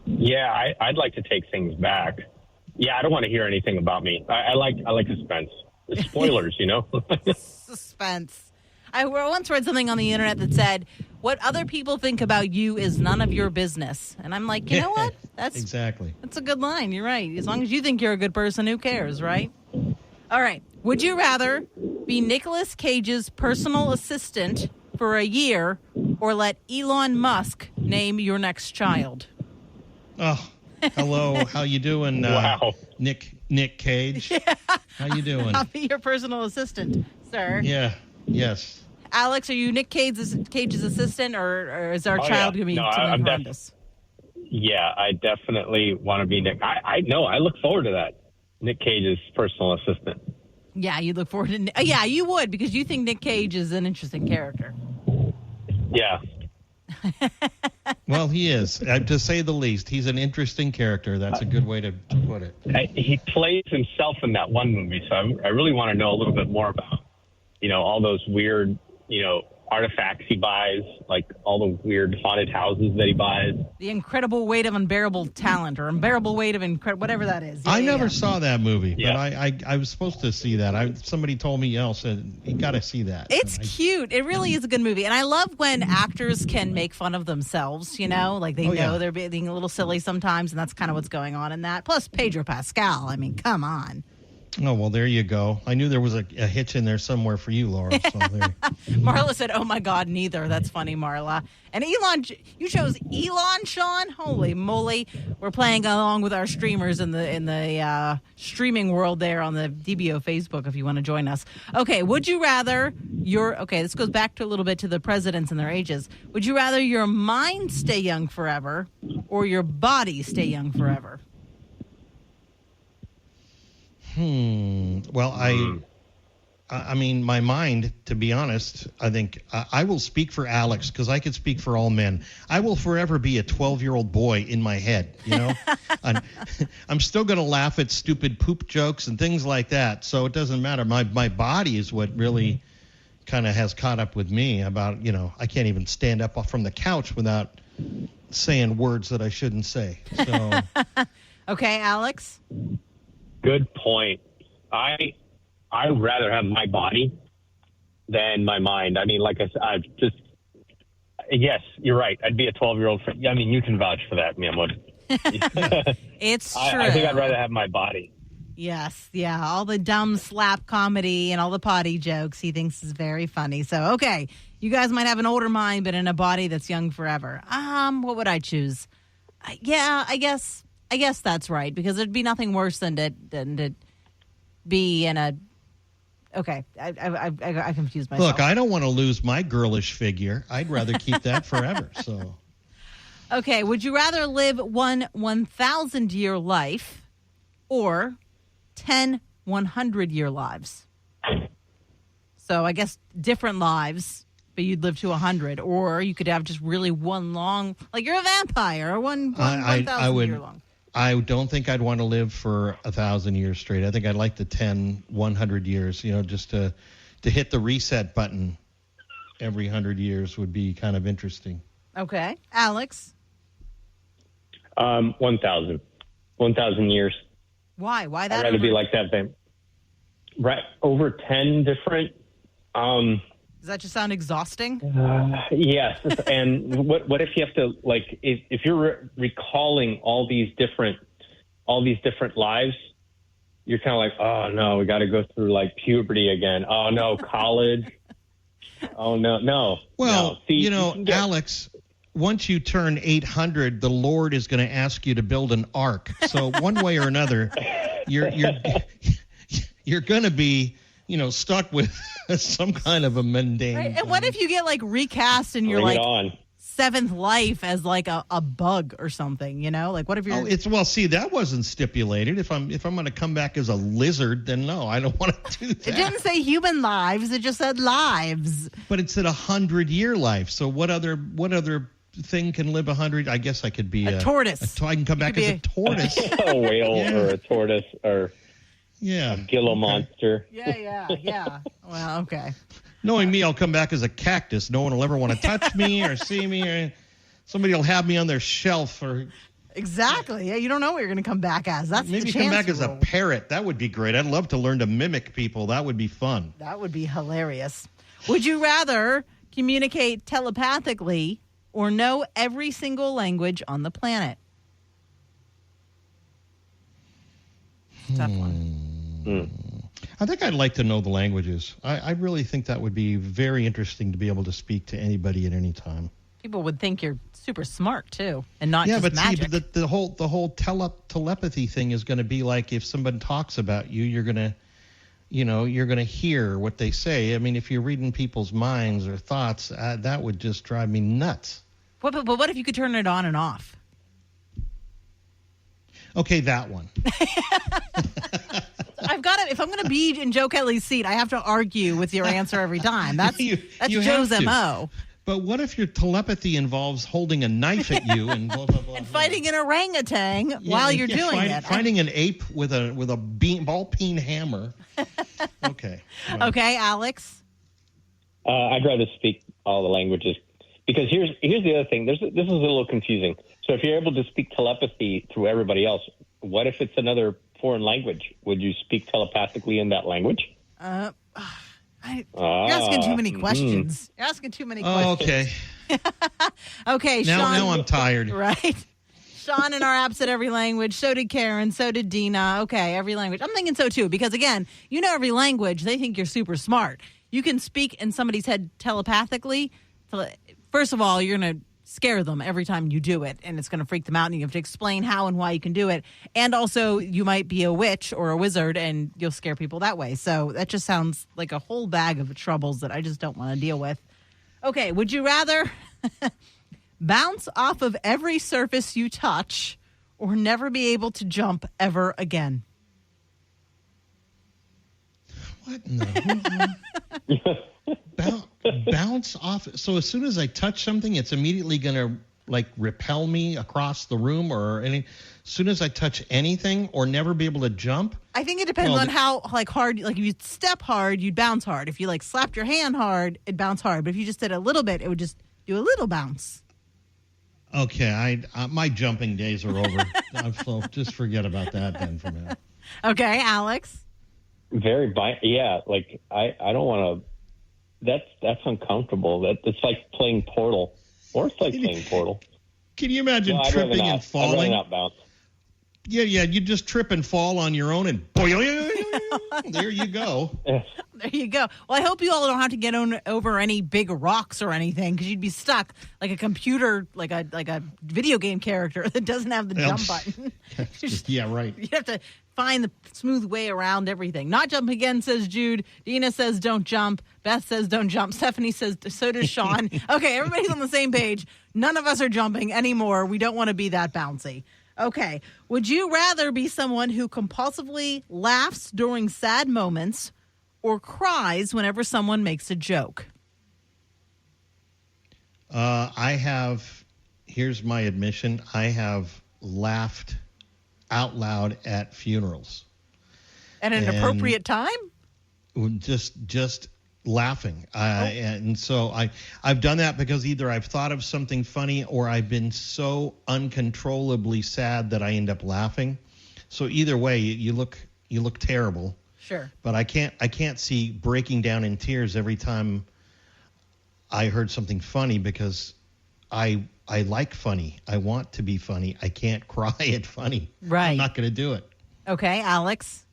Yeah, I'd like to take things back. Yeah, I don't want to hear anything about me. I like suspense. Spoilers, Suspense. I once read something on the internet that said, what other people think about you is none of your business. And I'm like, you know what? That's a good line. You're right. As long as you think you're a good person, who cares, right? All right. Would you rather be Nicolas Cage's personal assistant for a year or let Elon Musk name your next child? Oh, hello. How you doing, wow. Nick Cage? Yeah. How you doing? I'll be your personal assistant, sir. Yeah. Yes. Alex, are you Nick Cage's assistant, or is our child going to be something horrendous? Yeah, I definitely want to be Nick. I know. I look forward to that. Nick Cage's personal assistant. Yeah, you look forward to. Yeah, you would, because you think Nick Cage is an interesting character. Yeah. Well, he is, to say the least. He's an interesting character. That's a good way to put it. He plays himself in that one movie, so I really want to know a little bit more about, all those weird, artifacts he buys, like all the weird haunted houses that he buys. The incredible weight of unbearable talent, or unbearable weight of whatever that is. I never saw that movie, but I was supposed to see that. Somebody told me said you got to see that. It's cute. It really is a good movie, and I love when actors can make fun of themselves. Like they know they're being a little silly sometimes, and that's kind of what's going on in that. Plus Pedro Pascal. I mean, come on. Oh, well, there you go. I knew there was a hitch in there somewhere for you, Laura. So Marla said, oh, my God, neither. That's funny, Marla. And Elon, you chose Elon, Sean? Holy moly. We're playing along with our streamers in the streaming world there on the DBO Facebook if you want to join us. Okay, would you rather this goes back to a little bit to the presidents and their ages. Would you rather your mind stay young forever or your body stay young forever? Well, I mean, my mind, to be honest, I think I will speak for Alex because I could speak for all men. I will forever be a 12-year-old boy in my head, I'm still going to laugh at stupid poop jokes and things like that, so it doesn't matter. My body is what really kind of has caught up with me about, I can't even stand up from the couch without saying words that I shouldn't say. So. Okay, Alex? Good point. I'd rather have my body than my mind. I mean, like I said, yes, you're right. I'd be a 12-year-old. I mean, you can vouch for that, Mahmoud. It's true. I think I'd rather have my body. Yes, yeah. All the dumb slap comedy and all the potty jokes he thinks is very funny. So, okay, you guys might have an older mind, but in a body that's young forever. What would I choose? I guess that's right, because there'd be nothing worse than to be in a Okay, I confused myself. Look, I don't want to lose my girlish figure. I'd rather keep that forever. So, okay, would you rather live one 1,000-year life or 10 100-year lives? So I guess different lives, but you'd live to 100, or you could have just really one long, like you're a vampire, or one 1,000-year long. I don't think I'd want to live for 1,000 years straight. I think I'd like the 10, 100 years, just to hit the reset button every 100 years would be kind of interesting. Okay. Alex? 1,000. 1,000 years. Why? Why that? I'd rather be like that than right over 10 different. Does that just sound exhausting? Yes. And what if you have to, like, if you're recalling all these different lives, you're kind of like, oh no, we got to go through like puberty again. Oh no, college. Oh no. Well, no. See, Alex, once you turn 800, the Lord is going to ask you to build an ark. So one way or another, you're going to be, stuck with some kind of a mundane. Right. And what if you get like recast in your seventh life as like a bug or something? Like what if you're? That wasn't stipulated. If I'm going to come back as a lizard, then no, I don't want to do that. It didn't say human lives. It just said lives. But it said 100-year life. So what other thing can live 100? I guess I could be a tortoise. I can come back as a tortoise. A whale or a tortoise or. Yeah. Gila monster. Yeah. Well, okay. Knowing me, I'll come back as a cactus. No one will ever want to touch me or see me. Or somebody will have me on their shelf. Exactly. Yeah, you don't know what you're going to come back as. That's maybe the chance come back as roll. a parrot. That would be great. I'd love to learn to mimic people. That would be fun. That would be hilarious. Would you rather communicate telepathically or know every single language on the planet? Tough one. I think I'd like to know the languages. I really think that would be very interesting to be able to speak to anybody at any time. People would think you're super smart too, and not just magic. Yeah, but the whole telepathy thing is going to be like if someone talks about you, you're going to hear what they say. I mean, if you're reading people's minds or thoughts, that would just drive me nuts. But what if you could turn it on and off? Okay, that one. If I'm going to be in Joe Kelley's seat, I have to argue with your answer every time. That's Joe's MO. But what if your telepathy involves holding a knife at you and blah, blah, blah, and fighting an orangutan while you're doing it? Finding an ape with a ball-peen hammer. Okay. Well. Okay, Alex? I'd rather speak all the languages. Because here's the other thing. This is a little confusing. So if you're able to speak telepathy through everybody else, what if it's another foreign language? Would you speak telepathically in that language? You're asking too many questions. You're asking too many questions. Okay. Okay, Sean. Now I'm tired. Right. Sean in our app said every language. So did Karen. So did Dina. Okay, every language. I'm thinking so too, because again, you know every language. They think you're super smart. You can speak in somebody's head telepathically. First of all, you're going to scare them every time you do it, and it's going to freak them out, and you have to explain how and why you can do it. And also, you might be a witch or a wizard, and you'll scare people that way. So that just sounds like a whole bag of troubles that I just don't want to deal with. Okay, would you rather bounce off of every surface you touch or never be able to jump ever again? What in the bounce off. So as soon as I touch something, it's immediately going to like repel me across the room or any. As soon as I touch anything or never be able to jump. I think it depends on how hard. Like if you step hard, you'd bounce hard. If you slapped your hand hard, it'd bounce hard. But if you just did a little bit, it would just do a little bounce. Okay, my jumping days are over. So just forget about that then for now. Okay, Alex. Yeah. Like I don't want to. That's uncomfortable. It's like playing Portal, or it's like playing Portal. Can you imagine tripping and falling? I'd rather not bounce. Yeah, you just trip and fall on your own, and there you go. There you go. Well, I hope you all don't have to get over any big rocks or anything, because you'd be stuck like a computer, like a video game character that doesn't have the jump button. Yeah, right. You'd have to find the smooth way around everything. Not jump again, says Jude. Dina says don't jump. Beth says don't jump. Stephanie says so does Sean. Okay, everybody's on the same page. None of us are jumping anymore. We don't want to be that bouncy. Okay. Would you rather be someone who compulsively laughs during sad moments or cries whenever someone makes a joke? Here's my admission, I have laughed out loud at funerals. At an appropriate time? Just laughing. And so I've done that because either I've thought of something funny or I've been so uncontrollably sad that I end up laughing. So either way, you look terrible. Sure. But I can't see breaking down in tears every time I heard something funny because I like funny. I want to be funny. I can't cry at funny. Right. I'm not going to do it. Okay, Alex?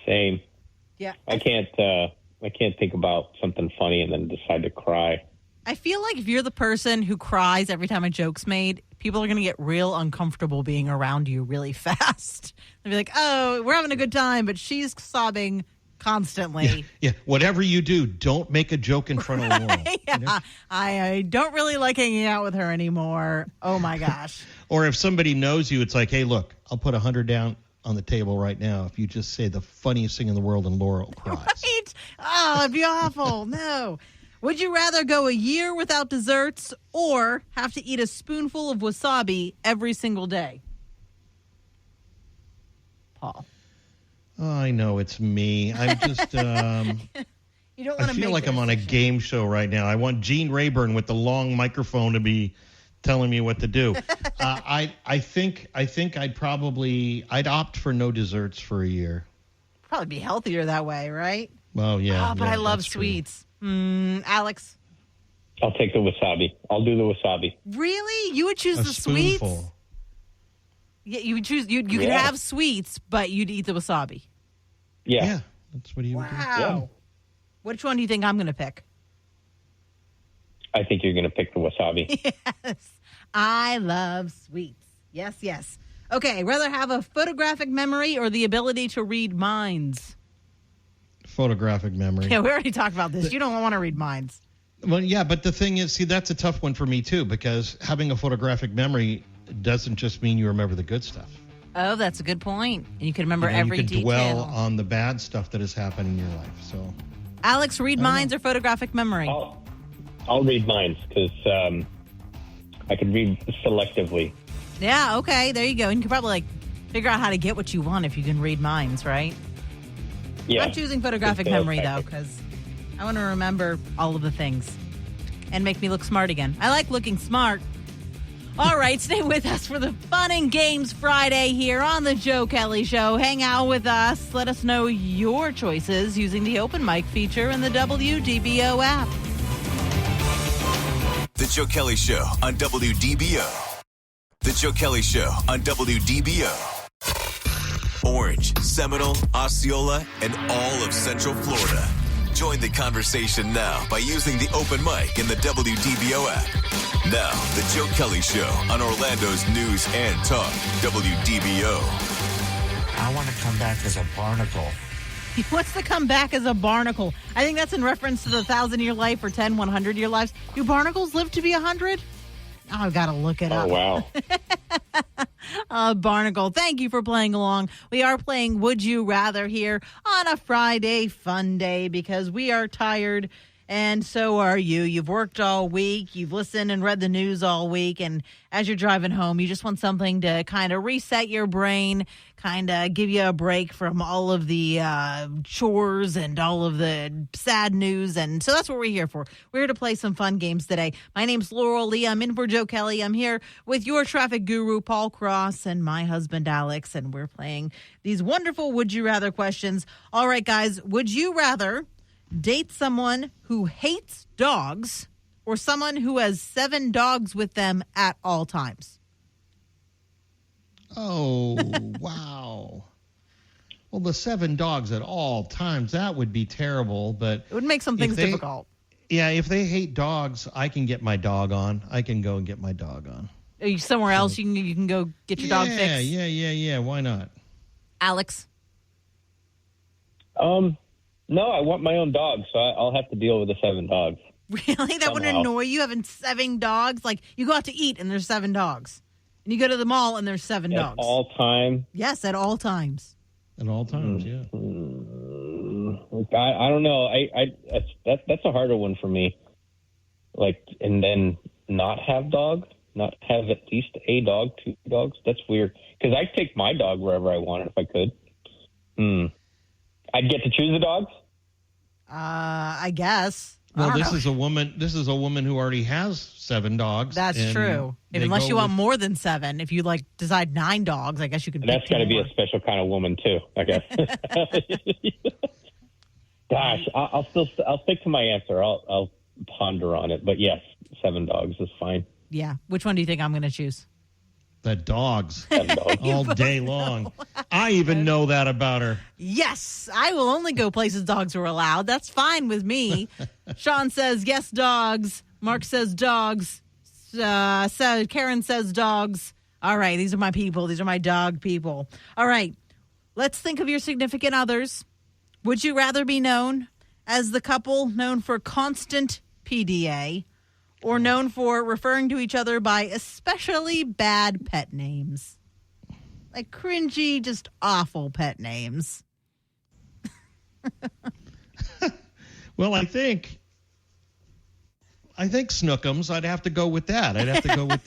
Same. Yeah. I can't think about something funny and then decide to cry. I feel like if you're the person who cries every time a joke's made, people are going to get real uncomfortable being around you really fast. They'll be like, oh, we're having a good time, but she's sobbing constantly. Yeah. Whatever you do, don't make a joke in front of Laurel. Yeah. You know? I don't really like hanging out with her anymore. Oh, my gosh. Or if somebody knows you, it's like, hey, look, I'll put 100 down on the table right now if you just say the funniest thing in the world and Laurel cries. Right? Oh, it'd be awful. No. Would you rather go a year without desserts or have to eat a spoonful of wasabi every single day? Paul. Oh, I know it's me. I'm just. You don't want I feel like I'm on a game show right now. I want Gene Rayburn with the long microphone to be telling me what to do. I think I'd opt for no desserts for a year. Probably be healthier that way, right? Well, yeah. Oh, but yeah, I love that's true. sweets. Alex? I'll take the wasabi. I'll do the wasabi. Really? You would choose A the sweets? spoonful. Yeah, you would choose. You could have sweets, but you'd eat the wasabi. Yeah. That's what you would do. Wow. Yeah. Which one do you think I'm going to pick? I think you're going to pick the wasabi. Yes. I love sweets. Yes, yes. Okay, rather have a photographic memory or the ability to read minds? Photographic memory. Yeah, we already talked about this. You don't want to read minds. Well, yeah, but the thing is, see, that's a tough one for me, too, because having a photographic memory doesn't just mean you remember the good stuff. Oh, that's a good point. And you can remember every you can detail. dwell on the bad stuff that has happened in your life. So, Alex, read minds or photographic memory? I'll read minds because I can read selectively. Yeah, okay, there you go. And you can probably figure out how to get what you want if you can read minds, right? Yeah. I'm choosing photographic memory, though, because I want to remember all of the things and make me look smart again. I like looking smart. All right, stay with us for the Fun and Games Friday here on the Joe Kelley Show. Hang out with us. Let us know your choices using the open mic feature in the WDBO app. The Joe Kelley Show on WDBO. The Joe Kelley Show on WDBO. Orange, Seminole, Osceola, and all of Central Florida. Join the conversation now by using the open mic in the WDBO app. Now, the Joe Kelley Show on Orlando's news and talk, WDBO. I want to come back as a barnacle. What's to come back as a barnacle? I think that's in reference to the 1,000-year life or 10, 100-year lives. Do barnacles live to be 100? Oh, I've got to look it up. Oh, wow. Barnacle, thank you for playing along. We are playing Would You Rather here on a Friday fun day because we are tired, and so are you. You've worked all week. You've listened and read the news all week, and as you're driving home, you just want something to kind of reset your brain, kind of give you a break from all of the chores and all of the sad news. And so that's what we're here for. We're here to play some fun games today. My name's Laurel Lee. I'm in for Joe Kelley. I'm here with your traffic guru, Paul Cross, and my husband, Alex. And we're playing these wonderful Would You Rather questions. All right, guys, would you rather date someone who hates dogs or someone who has 7 dogs with them at all times? Oh, wow. Well, the 7 dogs at all times, that would be terrible. But it would make some things difficult. Yeah, if they hate dogs, I can get my dog on. I can go and get my dog on. Are you somewhere else you can go get your dog fixed? Yeah. Why not? Alex? No, I want my own dog, so I'll have to deal with the 7 dogs. Really? That would annoy you, having 7 dogs? Like, you go out to eat and there's 7 dogs. And you go to the mall and there's 7 dogs. At all time? Yes, at all times. At all times, yeah. I don't know. That's a harder one for me. Like, and then not have dogs? Not have at least a dog, 2 dogs? That's weird. Because I'd take my dog wherever I wanted if I could. I'd get to choose the dogs? I guess. Well, this is a woman who already has 7 dogs. That's true. Unless you want more than 7. If you decide 9 dogs, I guess you can. That's got to be a special kind of woman too, I guess. Gosh, I'll stick to my answer. I'll ponder on it, but yes, 7 dogs is fine. Yeah. Which one do you think I'm going to choose? The dogs. All day long. I even know that about her. Yes, I will only go places dogs are allowed. That's fine with me. Sean says yes, dogs. Mark says dogs. Karen says dogs. All right, these are my people. These are my dog people. All right, let's think of your significant others. Would you rather be known as the couple known for constant PDA or known for referring to each other by especially bad pet names? Like cringy, just awful pet names. Well, I think Snookums. I'd have to go with that. I'd have to go with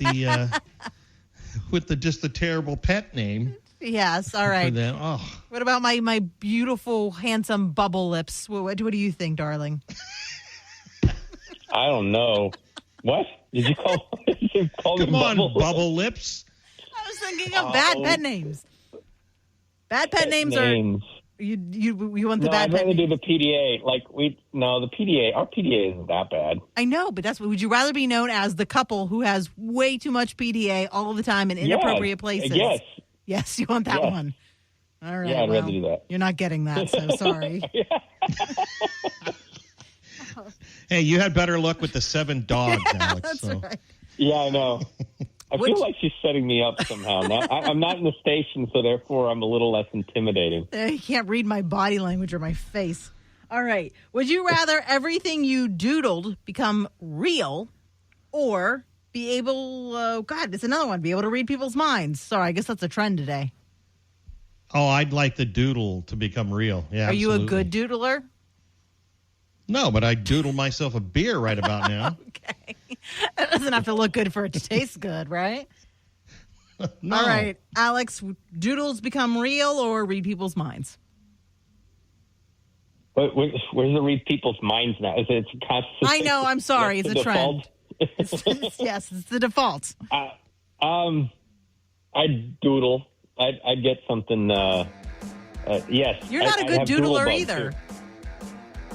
the just the terrible pet name. Yes, all right. Oh. What about my beautiful, handsome bubble lips? What do you think, darling? I don't know. What did you call? Come on, bubble lips. I was thinking of bad pet names. Bad pet names are you want the bad I'd pet rather do the PDA. The PDA. Our PDA isn't that bad. I know, but that's what. Would you rather be known as the couple who has way too much PDA all the time in inappropriate places? Yes, you want that one. All right. Yeah, I'd rather do that. You're not getting that, so sorry. Hey, you had better luck with the 7 dogs, Alex. That's right. Yeah, I know. I feel like she's setting me up somehow. Now, I'm not in the station, so therefore I'm a little less intimidating. You can't read my body language or my face. All right. Would you rather everything you doodled become real or be able, it's another one, be able to read people's minds? Sorry, I guess that's a trend today. Oh, I'd like the doodle to become real. Yeah. Are you a good doodler? No, but I doodle myself a beer right about now. Okay. It doesn't have to look good for it to taste good, right? No. All right. Alex, doodles become real or read people's minds? Where's the read people's minds now? Is it I know. I'm sorry. It's a trend. Yes, it's the default. I'd doodle. I'd get something. Yes. You're not a good doodler either. Too.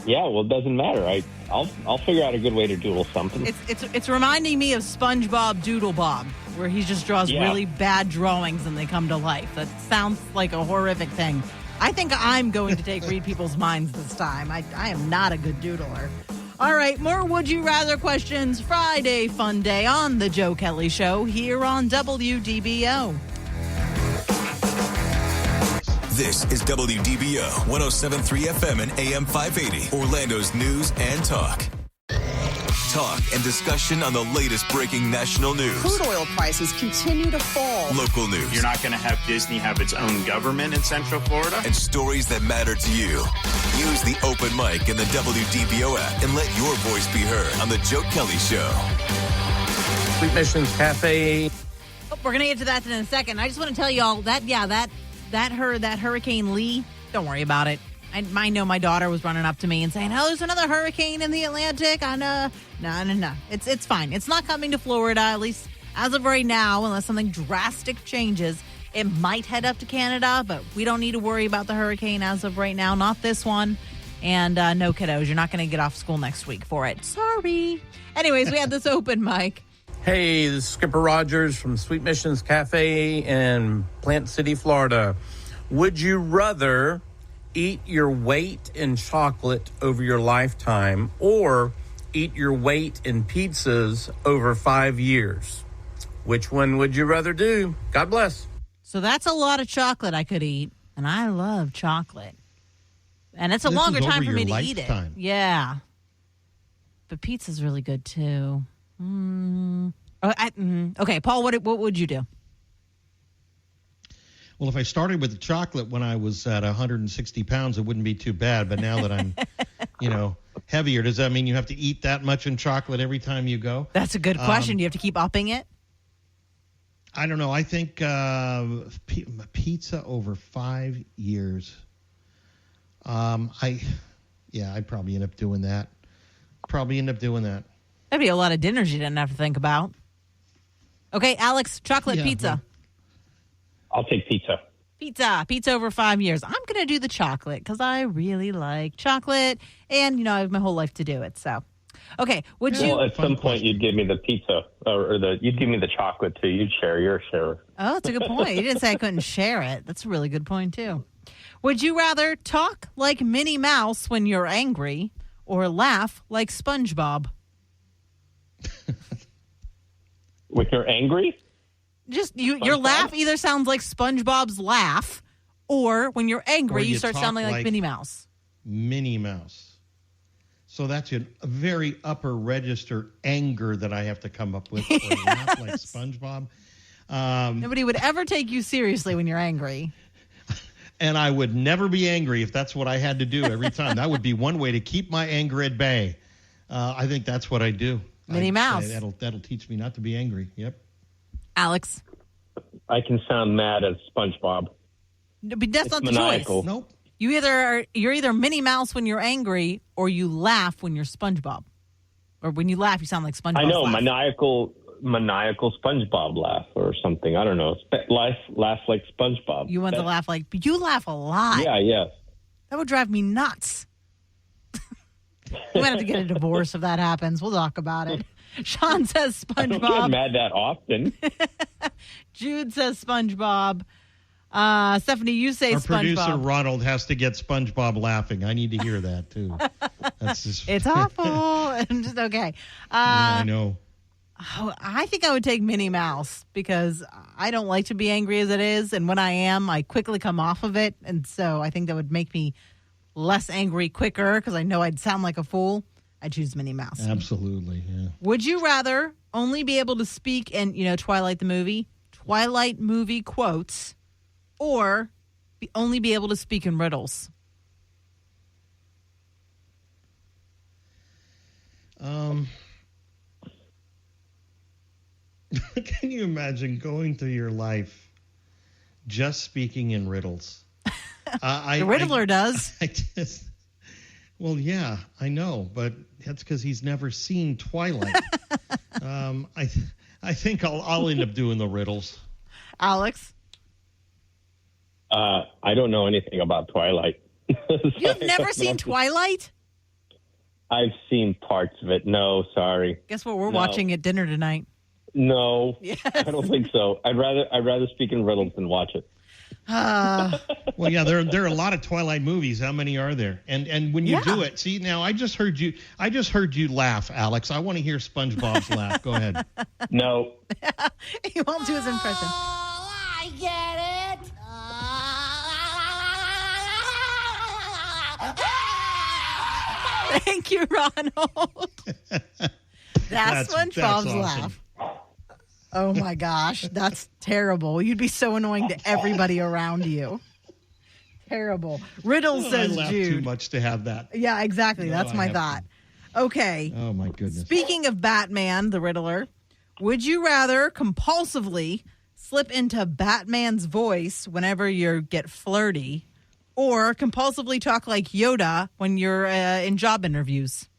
Yeah, well, it doesn't matter. I'll figure out a good way to doodle something. It's reminding me of SpongeBob Doodle Bob, where he just draws really bad drawings and they come to life. That sounds like a horrific thing. I think I'm going to read people's minds this time. I am not a good doodler. All right, more Would You Rather questions. Friday fun day on the Joe Kelley Show here on WDBO. This is WDBO 107.3 FM and AM 580, Orlando's news and talk. Talk and discussion on the latest breaking national news. Crude oil prices continue to fall. Local news. You're not going to have Disney have its own government in Central Florida. And stories that matter to you. Use the open mic in the WDBO app and let your voice be heard on the Joe Kelley Show. Sweet Missions Cafe. Oh, we're going to get to that in a second. I just want to tell you all that Hurricane Lee, don't worry about it. I know my daughter was running up to me and saying, oh, there's another hurricane in the Atlantic. I know. No. It's fine. It's not coming to Florida, at least as of right now, unless something drastic changes. It might head up to Canada, but we don't need to worry about the hurricane as of right now. Not this one. And no, kiddos, you're not going to get off school next week for it. Sorry. Anyways, we had this open mic. Hey, this is Skipper Rogers from Sweet Missions Cafe in Plant City, Florida. Would you rather eat your weight in chocolate over your lifetime or eat your weight in pizzas over 5 years? Which one would you rather do? God bless. So that's a lot of chocolate I could eat. And I love chocolate. And it's a This longer is time over for me your to eat it. lifetime. Yeah. But pizza's really good, too. Okay, Paul, what would you do? Well, if I started with the chocolate when I was at 160 pounds, it wouldn't be too bad. But now that I'm, heavier, does that mean you have to eat that much in chocolate every time you go? That's a good question. Do you have to keep upping it? I don't know. I think pizza over 5 years. I'd probably end up doing that. That'd be a lot of dinners you didn't have to think about. Okay, Alex, chocolate pizza. I'll take pizza. Pizza over 5 years. I'm going to do the chocolate because I really like chocolate, and I have my whole life to do it. So, okay, would you? Well, at some point you'd give me the pizza, you'd give me the chocolate too. You'd share your share. Oh, that's a good point. You didn't say I couldn't share it. That's a really good point too. Would you rather talk like Minnie Mouse when you're angry, or laugh like SpongeBob? When you're angry? Just your laugh either sounds like SpongeBob's laugh, or when you're angry, you start sounding like Minnie Mouse. Minnie Mouse. So that's a very upper register anger that I have to come up with, or laugh like SpongeBob. Nobody would ever take you seriously when you're angry. And I would never be angry if that's what I had to do every time. That would be one way to keep my anger at bay. I think that's what I do. Minnie Mouse. That'll teach me not to be angry. Yep. Alex? I can sound mad as SpongeBob. But that's not the maniacal. choice. Nope. You're either Minnie Mouse when you're angry, or you laugh when you're SpongeBob. Or when you laugh, you sound like SpongeBob. I know, maniacal SpongeBob laugh or something. I don't know. Laugh like SpongeBob. You want to laugh like, but you laugh a lot. Yeah. That would drive me nuts. We might have to get a divorce if that happens. We'll talk about it. Sean says SpongeBob. I don't get mad that often. Jude says SpongeBob. Stephanie, you say Our SpongeBob. producer Ronald has to get SpongeBob laughing. I need to hear that too. That's just It's awful. I'm just okay. I know. I think I would take Minnie Mouse because I don't like to be angry as it is, and when I am, I quickly come off of it, and so I think that would make me less angry quicker because I know I'd sound like a fool. I choose Minnie Mouse. Absolutely, yeah. Would you rather only be able to speak in, Twilight movie quotes, or only be able to speak in riddles? Can you imagine going through your life just speaking in riddles? The Riddler does. Well, yeah, I know, but that's because he's never seen Twilight. I think I'll end up doing the riddles. Alex? I don't know anything about Twilight. You've never seen Twilight? I've seen parts of it. No, sorry. Guess what we're watching at dinner tonight? No, yes. I don't think so. I'd rather speak in riddles than watch it. Well, yeah, there are a lot of Twilight movies. How many are there? And when you do it, see, now I just heard you laugh, Alex. I want to hear SpongeBob's laugh. Go ahead. No. He won't do his impression. I get it. Thank you, Ronald. That's SpongeBob's awesome. laugh. Oh my gosh, that's terrible. You'd be so annoying to everybody around you. Terrible. Riddle says I laugh Jude. too much to have that. Yeah, exactly. That's my thought. Okay. Oh my goodness. Speaking of Batman, the Riddler, would you rather compulsively slip into Batman's voice whenever you get flirty, or compulsively talk like Yoda when you're in job interviews?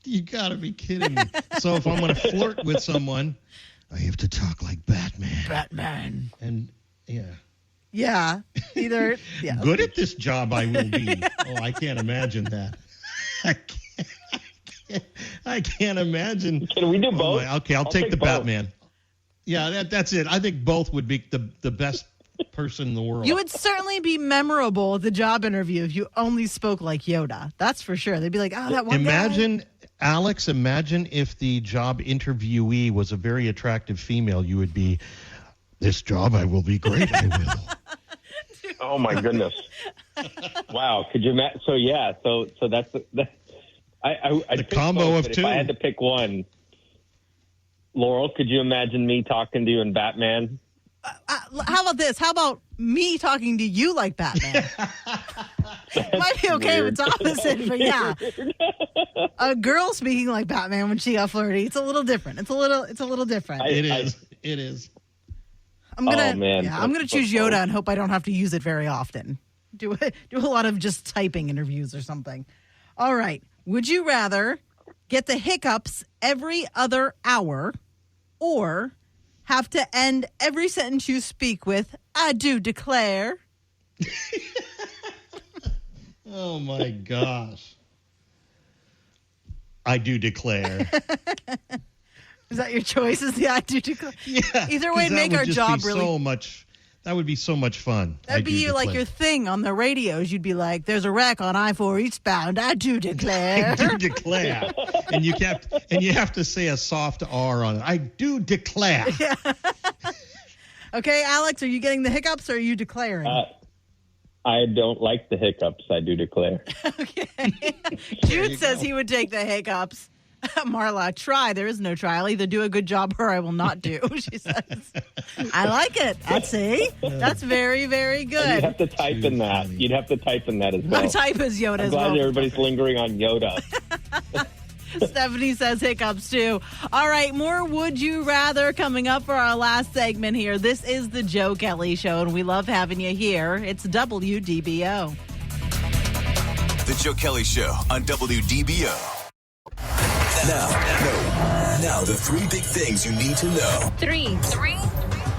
You gotta be kidding me. So if I'm gonna flirt with someone, I have to talk like Batman. Batman. And Yeah. Either good at this job I will be. Oh, I can't imagine that. I can't imagine. Can we do both? Okay, I'll take the both. Batman. Yeah, that's it. I think both would be the best person in the world. You would certainly be memorable at the job interview if you only spoke like Yoda. That's for sure. They'd be like, oh, that one guy. Alex, imagine if the job interviewee was a very attractive female. You would be, This job, I will be great. I will. Oh my goodness! Wow, could you imagine? So yeah, so that's the combo of two. If I had to pick one, Laurel, could you imagine me talking to you in Batman? How about this? How about me talking to you like Batman? Might be okay if it's opposite, but yeah, a girl speaking like Batman when she got flirty, it's a little different. It's a little different. It is. I'm gonna choose Yoda and hope I don't have to use it very often. Do a lot of just typing interviews or something. All right. Would you rather get the hiccups every other hour or have to end every sentence you speak with, I do declare? Oh, my gosh. I do declare. Is that your choice? Is the I do declare? Yeah. Either way, make our job really... That would be so much fun. That'd be like your thing on the radios. You'd be like, there's a wreck on I-4 eastbound. I do declare. I do declare. and you have to say a soft R on it. I do declare. Yeah. Okay, Alex, are you getting the hiccups or are you declaring? I don't like the hiccups. I do declare. Okay. Jude says he would take the hiccups. Marla, try. There is no try. I'll either do a good job or I will not do, she says. I like it. That's very, very good. And you'd have to type in that. You'd have to type in that as well. Type as Yoda as well. I'm glad everybody's lingering on Yoda. Stephanie says hiccups too. All right, more Would You Rather coming up for our last segment here. This is the Joe Kelley Show, and we love having you here. It's WDBO. The Joe Kelley Show on WDBO. Now, the three big things you need to know. Three.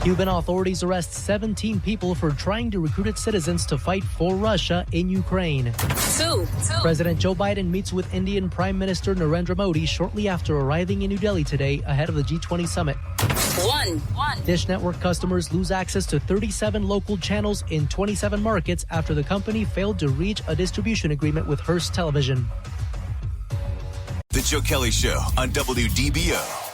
Cuban authorities arrest 17 people for trying to recruit its citizens to fight for Russia in Ukraine. Two. President Joe Biden meets with Indian Prime Minister Narendra Modi shortly after arriving in New Delhi today ahead of the G20 summit. One. Dish Network customers lose access to 37 local channels in 27 markets after the company failed to reach a distribution agreement with Hearst Television. The Joe Kelley Show on WDBO.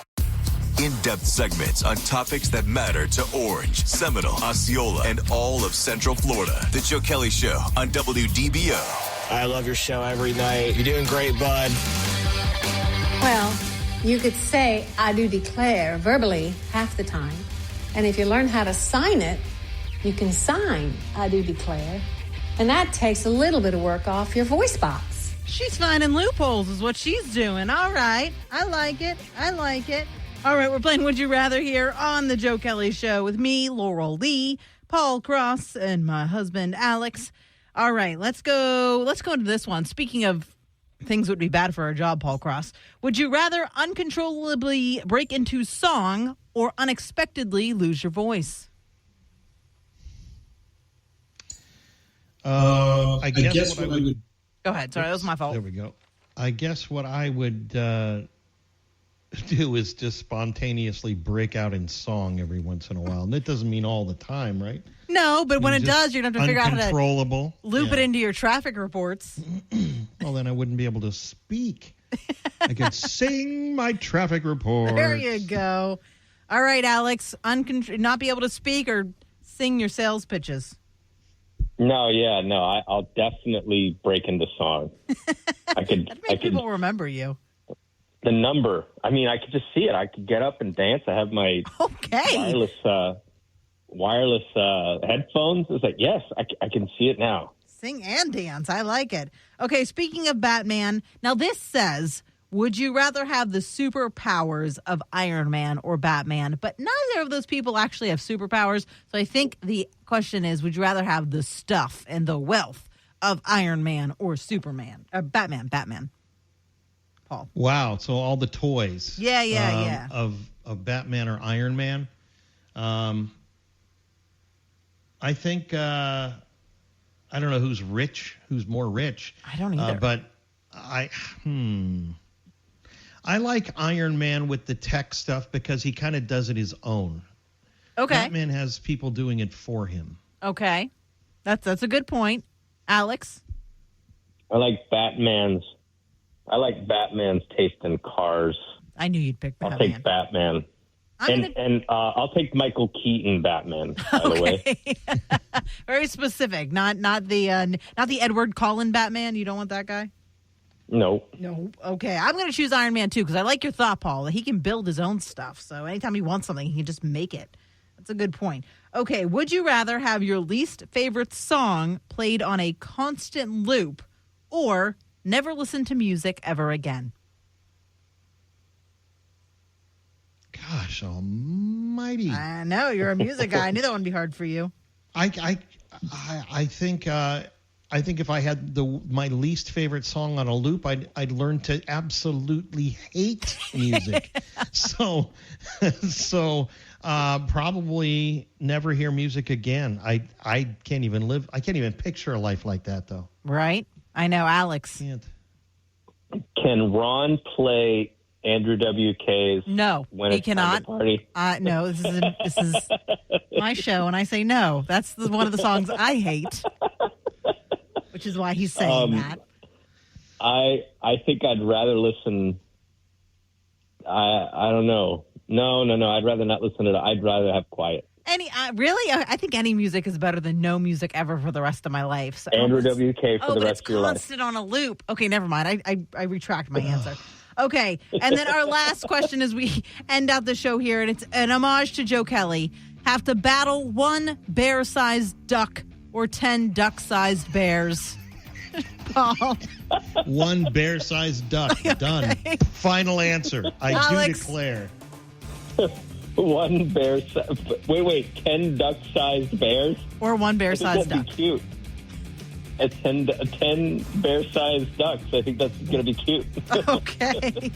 In-depth segments on topics that matter to Orange, Seminole, Osceola, and all of Central Florida. The Joe Kelley Show on WDBO. I love your show every night. You're doing great, bud. Well, you could say I do declare verbally half the time. And if you learn how to sign it, you can sign I do declare. And that takes a little bit of work off your voice box. She's finding loopholes is what she's doing. All right. I like it. All right, we're playing Would You Rather here on the Joe Kelley Show with me, Laurel Lee, Paul Cross, and my husband, Alex. All right, let's go to this one. Speaking of things would be bad for our job, Paul Cross, would you rather uncontrollably break into song or unexpectedly lose your voice? I guess what I would... Go ahead. Sorry, that was my fault. There we go. I guess what I would do is just spontaneously break out in song every once in a while. And that doesn't mean all the time, right? No, but when it does, you're going to have to figure out how to loop it into your traffic reports. Well, then I wouldn't be able to speak. I could sing my traffic report. There you go. All right, Alex, not be able to speak or sing your sales pitches. I'll definitely break into song. People remember you. The number. I mean, I could just see it. I could get up and dance. I have my wireless headphones. It's like, yes, I can see it now. Sing and dance. I like it. Okay, speaking of Batman, now this says, would you rather have the superpowers of Iron Man or Batman? But neither of those people actually have superpowers. So I think the question is, would you rather have the stuff and the wealth of Iron Man or Superman? Or Batman. Paul. Wow. So all the toys. Yeah. Of Batman or Iron Man. I think, I don't know who's more rich. I don't either. But I like Iron Man with the tech stuff because he kind of does it his own. Okay. Batman has people doing it for him. Okay. That's a good point. Alex? I like Batman's taste in cars. I knew you'd pick Batman. I'll take Batman. And I'll take Michael Keaton Batman, by the way. Very specific. Not the Edward Cullen Batman. You don't want that guy? No. Okay. I'm going to choose Iron Man too because I like your thought, Paul. He can build his own stuff. So anytime he wants something, he can just make it. That's a good point. Okay. Would you rather have your least favorite song played on a constant loop or never listen to music ever again? Gosh almighty. I know. You're a music guy. I knew that wouldn't be hard for you. I think if I had my least favorite song on a loop, I'd learn to absolutely hate music. so probably never hear music again. I can't even picture a life like that though. Right? I know, Alex. Can Ron play Andrew WK's? No, when he it's cannot. time to party? No, this is my show, and I say no. That's one of the songs I hate, which is why he's saying that. I think I'd rather listen. I don't know. No. I'd rather not listen to that. I'd rather have quiet. Really? I think any music is better than no music ever for the rest of my life. So, Andrew WK for the rest of your life. Oh, but it's constant on a loop. Okay, never mind. I retract my answer. Okay, and then our last question as we end out the show here, and it's an homage to Joe Kelley. Have to battle one bear-sized duck or 10 duck-sized bears? Paul. One bear-sized duck. Done. Final answer. I do declare. One bear. Wait. 10 duck-sized bears? Or one bear-sized duck. That'd be cute. 10 bear-sized ducks. I think that's going to be cute. Okay.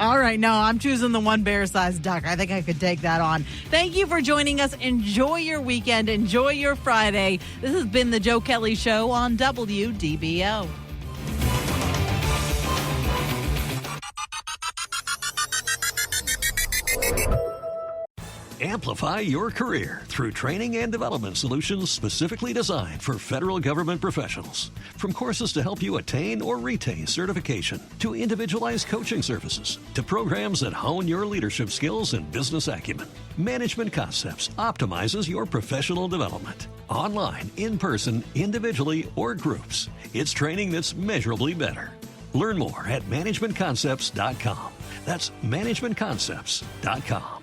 All right. No, I'm choosing the one bear-sized duck. I think I could take that on. Thank you for joining us. Enjoy your weekend. Enjoy your Friday. This has been the Joe Kelley Show on WDBO. Amplify your career through training and development solutions specifically designed for federal government professionals. From courses to help you attain or retain certification, to individualized coaching services, to programs that hone your leadership skills and business acumen, Management Concepts optimizes your professional development. Online, in person, individually, or groups, it's training that's measurably better. Learn more at managementconcepts.com. That's managementconcepts.com.